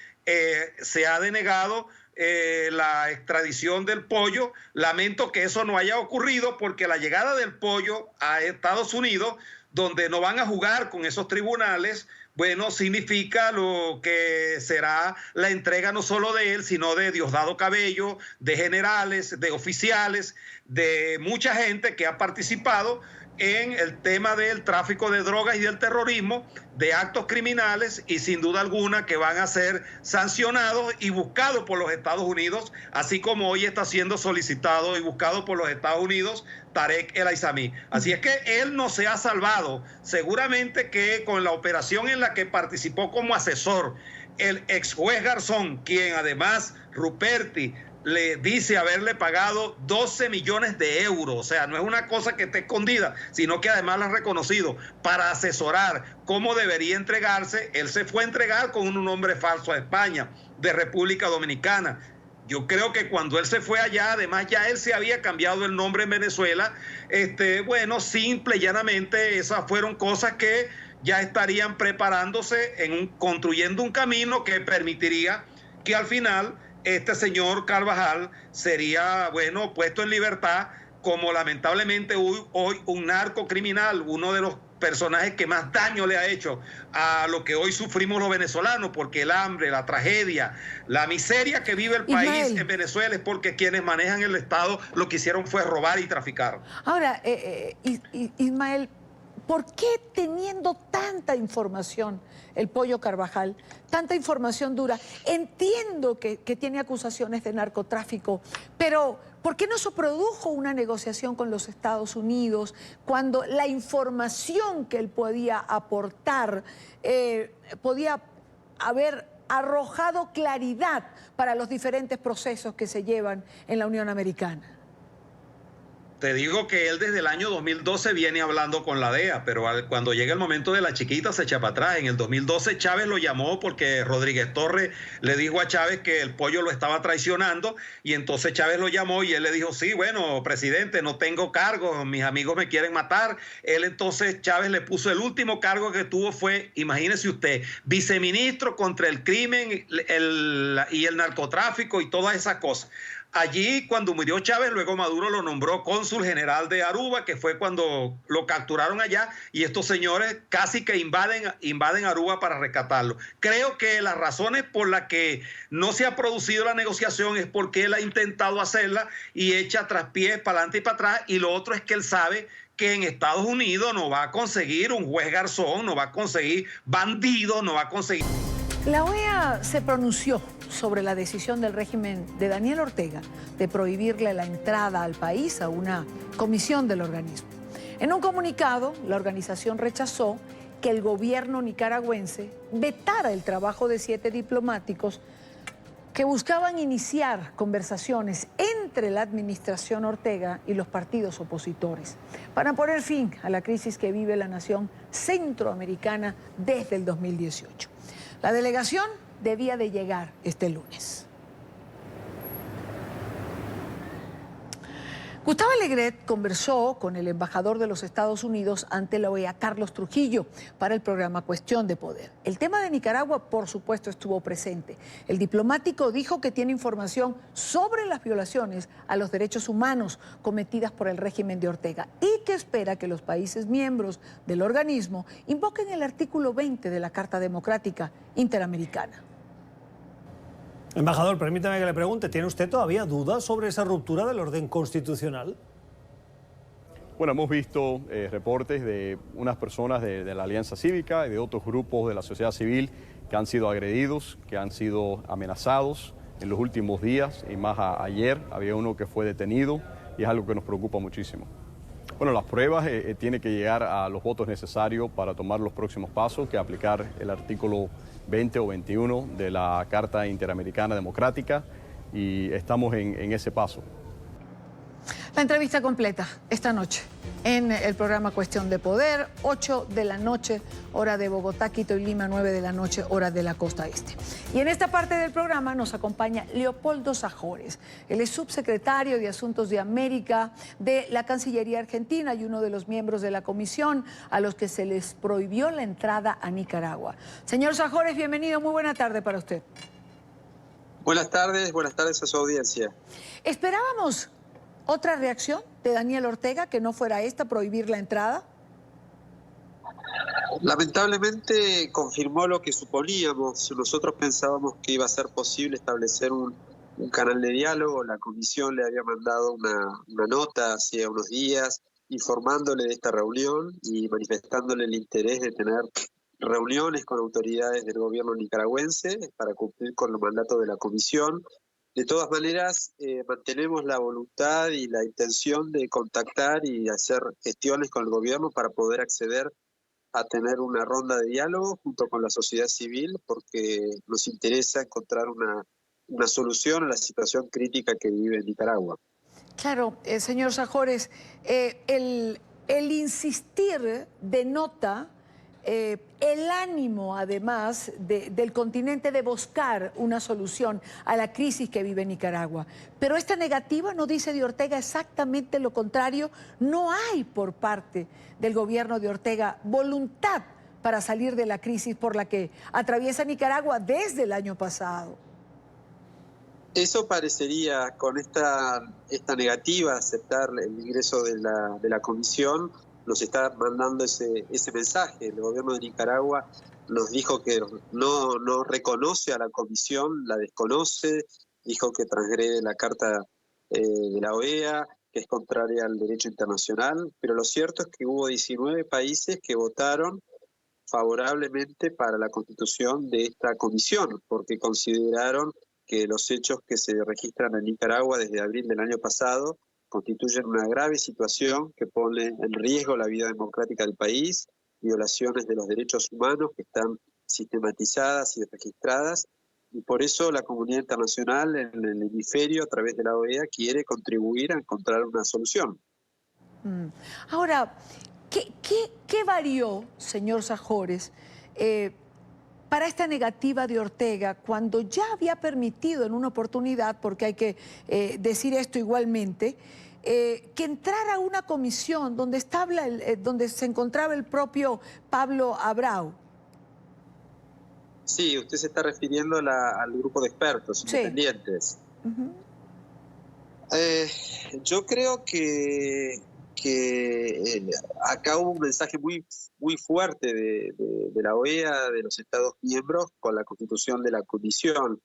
se ha denegado la extradición del Pollo. Lamento que eso no haya ocurrido, porque la llegada del Pollo a Estados Unidos, donde no van a jugar con esos tribunales, bueno, significa lo que será la entrega no solo de él, sino de Diosdado Cabello, de generales, de oficiales, de mucha gente que ha participado en el tema del tráfico de drogas y del terrorismo, de actos criminales, y sin duda alguna que van a ser sancionados y buscados por los Estados Unidos, así como hoy está siendo solicitado y buscado por los Estados Unidos Tarek El Aizami. Así es que él no se ha salvado. Seguramente que con la operación en la que participó como asesor el ex juez Garzón, quien además Ruperti le dice haberle pagado 12 millones de euros, o sea, no es una cosa que esté escondida, sino que además lo han reconocido, para asesorar cómo debería entregarse. Él se fue a entregar con un nombre falso a España, de República Dominicana. Yo creo que cuando él se fue allá, además ya él se había cambiado el nombre en Venezuela. Bueno, simple y llanamente, esas fueron cosas que ya estarían preparándose, construyendo un camino que permitiría que al final este señor Carvajal sería, bueno, puesto en libertad como lamentablemente hoy un narcocriminal, uno de los personajes que más daño le ha hecho a lo que hoy sufrimos los venezolanos, porque el hambre, la tragedia, la miseria que vive el país en Venezuela es porque quienes manejan el Estado lo que hicieron fue robar y traficar. Ahora, Ismael, ¿por qué teniendo tanta información el Pollo Carvajal, tanta información dura? Entiendo que tiene acusaciones de narcotráfico, pero ¿por qué no se produjo una negociación con los Estados Unidos cuando la información que él podía aportar podía haber arrojado claridad para los diferentes procesos que se llevan en la Unión Americana? Te digo que él desde el año 2012 viene hablando con la DEA, pero cuando llega el momento de la chiquita se echa para atrás. En el 2012 Chávez lo llamó porque Rodríguez Torres le dijo a Chávez que el Pollo lo estaba traicionando, y entonces Chávez lo llamó y él le dijo, sí, bueno, presidente, no tengo cargos, mis amigos me quieren matar. Él entonces, Chávez le puso el último cargo que tuvo fue, imagínese usted, viceministro contra el crimen y el narcotráfico y todas esas cosas. Allí, cuando murió Chávez, luego Maduro lo nombró cónsul general de Aruba, que fue cuando lo capturaron allá, y estos señores casi que invaden Aruba para rescatarlo. Creo que las razones por las que no se ha producido la negociación es porque él ha intentado hacerla y echa traspiés para adelante y para atrás, y lo otro es que él sabe que en Estados Unidos no va a conseguir un juez Garzón, no va a conseguir bandidos, no va a conseguir... La OEA se pronunció sobre la decisión del régimen de Daniel Ortega de prohibirle la entrada al país a una comisión del organismo. En un comunicado, la organización rechazó que el gobierno nicaragüense vetara el trabajo de 7 diplomáticos que buscaban iniciar conversaciones entre la administración Ortega y los partidos opositores para poner fin a la crisis que vive la nación centroamericana desde el 2018. La delegación debía de llegar este lunes. Gustavo Alegret conversó con el embajador de los Estados Unidos ante la OEA, Carlos Trujillo, para el programa Cuestión de Poder. El tema de Nicaragua, por supuesto, estuvo presente. El diplomático dijo que tiene información sobre las violaciones a los derechos humanos cometidas por el régimen de Ortega y que espera que los países miembros del organismo invoquen el artículo 20 de la Carta Democrática Interamericana. Embajador, permítame que le pregunte, ¿tiene usted todavía dudas sobre esa ruptura del orden constitucional? Bueno, hemos visto reportes de unas personas de la Alianza Cívica y de otros grupos de la sociedad civil que han sido agredidos, que han sido amenazados en los últimos días, y más ayer había uno que fue detenido, y es algo que nos preocupa muchísimo. Bueno, las pruebas tienen que llegar a los votos necesarios para tomar los próximos pasos, que aplicar el artículo 20 o 21 de la Carta Interamericana Democrática, y estamos en ese paso. La entrevista completa esta noche en el programa Cuestión de Poder, 8 de la noche, hora de Bogotá, Quito y Lima, 9 de la noche, hora de la costa este. Y en esta parte del programa nos acompaña Leopoldo Sajores. Él es subsecretario de Asuntos de América de la Cancillería Argentina y uno de los miembros de la comisión a los que se les prohibió la entrada a Nicaragua. Señor Sajores, bienvenido, muy buena tarde para usted. Buenas tardes a su audiencia. Esperábamos otra reacción de Daniel Ortega, que no fuera esta, prohibir la entrada. Lamentablemente confirmó lo que suponíamos. Nosotros pensábamos que iba a ser posible establecer un canal de diálogo. La comisión le había mandado una nota hacía unos días informándole de esta reunión y manifestándole el interés de tener reuniones con autoridades del gobierno nicaragüense para cumplir con los mandatos de la comisión. De todas maneras, mantenemos la voluntad y la intención de contactar y hacer gestiones con el gobierno para poder acceder a tener una ronda de diálogo junto con la sociedad civil, porque nos interesa encontrar una solución a la situación crítica que vive Nicaragua. Claro, señor Sajores, el insistir denota el ánimo, además, del continente de buscar una solución a la crisis que vive Nicaragua. Pero esta negativa no dice de Ortega exactamente lo contrario. No hay por parte del gobierno de Ortega voluntad para salir de la crisis por la que atraviesa Nicaragua desde el año pasado. Eso parecería, con esta negativa a aceptar el ingreso de la comisión, nos está mandando ese mensaje. El gobierno de Nicaragua nos dijo que no reconoce a la comisión, la desconoce, dijo que transgrede la Carta de la OEA, que es contraria al derecho internacional, pero lo cierto es que hubo 19 países que votaron favorablemente para la constitución de esta comisión, porque consideraron que los hechos que se registran en Nicaragua desde abril del año pasado constituyen una grave situación que pone en riesgo la vida democrática del país, violaciones de los derechos humanos que están sistematizadas y registradas, y por eso la comunidad internacional en el hemisferio, a través de la OEA, quiere contribuir a encontrar una solución. Ahora, ¿qué varió, señor Sajores, para esta negativa de Ortega, cuando ya había permitido en una oportunidad, porque hay que decir esto igualmente, que entrara una comisión donde se encontraba el propio Pablo Abreu? Sí, usted se está refiriendo al grupo de expertos independientes. Yo creo que acá hubo un mensaje muy fuerte de la OEA, de los Estados miembros, con la constitución de la comisión.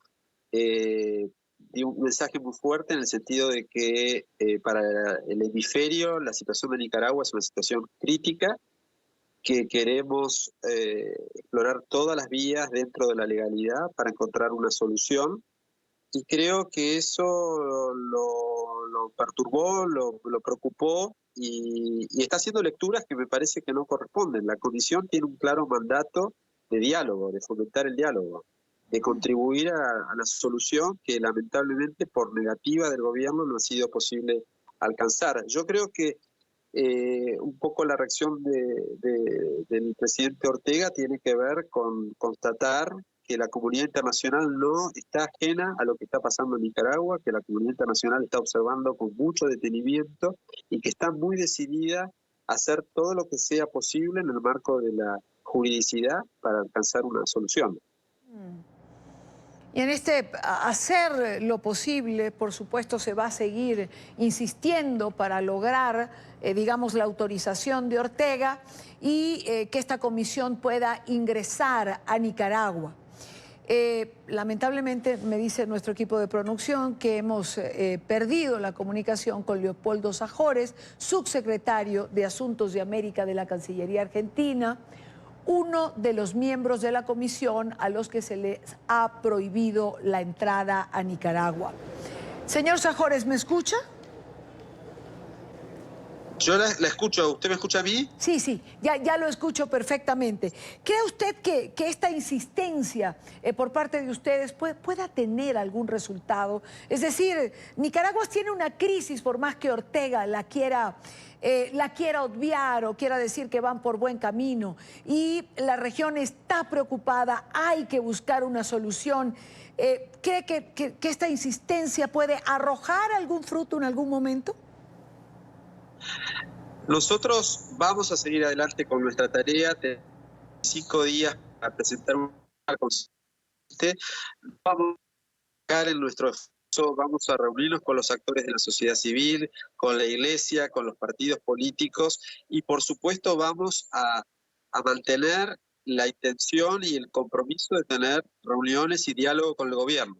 Dio un mensaje muy fuerte en el sentido de que para el hemisferio la situación de Nicaragua es una situación crítica, que queremos explorar todas las vías dentro de la legalidad para encontrar una solución. Y creo que eso lo perturbó, lo preocupó, y está haciendo lecturas que me parece que no corresponden. La comisión tiene un claro mandato de diálogo, de fomentar el diálogo, de contribuir a la solución que lamentablemente por negativa del gobierno no ha sido posible alcanzar. Yo creo que un poco la reacción del presidente Ortega tiene que ver con constatar que la comunidad internacional no está ajena a lo que está pasando en Nicaragua, que la comunidad internacional está observando con mucho detenimiento y que está muy decidida a hacer todo lo que sea posible en el marco de la juridicidad para alcanzar una solución. Y en hacer lo posible, por supuesto, se va a seguir insistiendo para lograr, digamos, la autorización de Ortega y que esta comisión pueda ingresar a Nicaragua. Lamentablemente, me dice nuestro equipo de producción que hemos perdido la comunicación con Leopoldo Sajores, subsecretario de Asuntos de América de la Cancillería Argentina, uno de los miembros de la comisión a los que se les ha prohibido la entrada a Nicaragua. Señor Sajores, ¿me escucha? Yo la escucho. ¿Usted me escucha a mí? Sí, sí, ya lo escucho perfectamente. ¿Cree usted que esta insistencia por parte de ustedes pueda tener algún resultado? Es decir, Nicaragua tiene una crisis, por más que Ortega la quiera obviar o quiera decir que van por buen camino, y la región está preocupada, hay que buscar una solución. ¿Cree que esta insistencia puede arrojar algún fruto en algún momento? Nosotros vamos a seguir adelante con nuestra tarea. Tenemos 5 días para presentar un constituyente. Vamos a buscar en nuestro esfuerzo, vamos a reunirnos con los actores de la sociedad civil, con la iglesia, con los partidos políticos y por supuesto vamos a mantener la intención y el compromiso de tener reuniones y diálogo con el gobierno.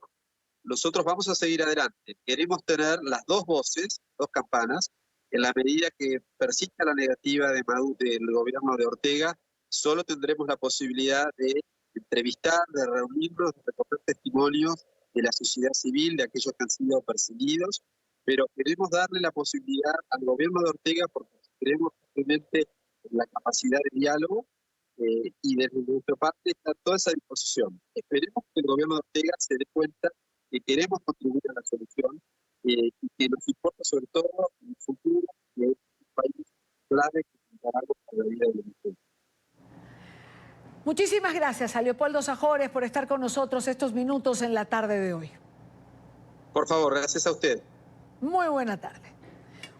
Nosotros vamos a seguir adelante. Queremos tener las dos voces, dos campanas. En la medida que persista la negativa del gobierno de Ortega, solo tendremos la posibilidad de entrevistar, de reunirnos, de recoger testimonios de la sociedad civil, de aquellos que han sido perseguidos, pero queremos darle la posibilidad al gobierno de Ortega porque creemos realmente en la capacidad de diálogo y desde nuestra parte está toda esa disposición. Esperemos que el gobierno de Ortega se dé cuenta que queremos contribuir a la solución y que nos importa sobre todo el futuro de un país clave que Nicaragua para la vida de Venezuela. Muchísimas gracias a Leopoldo Sajores por estar con nosotros estos minutos en la tarde de hoy. Por favor, gracias a usted. Muy buena tarde.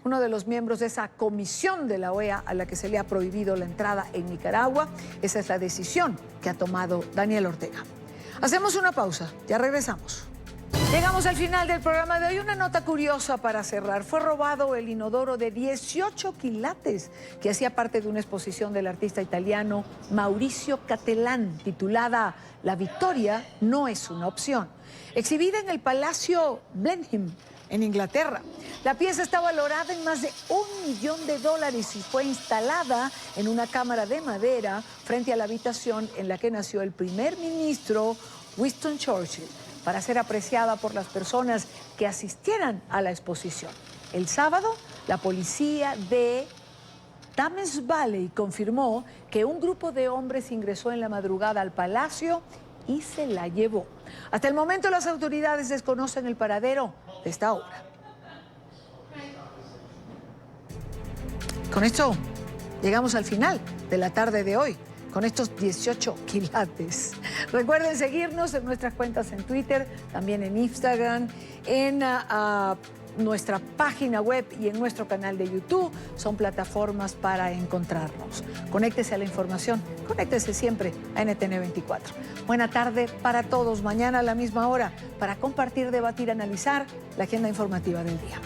Uno de los miembros de esa comisión de la OEA a la que se le ha prohibido la entrada en Nicaragua, esa es la decisión que ha tomado Daniel Ortega. Hacemos una pausa, ya regresamos. Llegamos al final del programa de hoy. Una nota curiosa para cerrar. Fue robado el inodoro de 18 quilates que hacía parte de una exposición del artista italiano Mauricio Cattelan titulada La victoria no es una opción, exhibida en el Palacio Blenheim en Inglaterra. La pieza está valorada en más de $1 millón y fue instalada en una cámara de madera frente a la habitación en la que nació el primer ministro Winston Churchill, para ser apreciada por las personas que asistieran a la exposición. El sábado, la policía de Thames Valley confirmó que un grupo de hombres ingresó en la madrugada al palacio y se la llevó. Hasta el momento, las autoridades desconocen el paradero de esta obra. Con esto, llegamos al final de la tarde de hoy, con estos 18 quilates. Recuerden seguirnos en nuestras cuentas en Twitter, también en Instagram, en nuestra página web y en nuestro canal de YouTube. Son plataformas para encontrarnos. Conéctese a la información, conéctese siempre a NTN 24. Buena tarde para todos. Mañana a la misma hora para compartir, debatir, analizar la agenda informativa del día.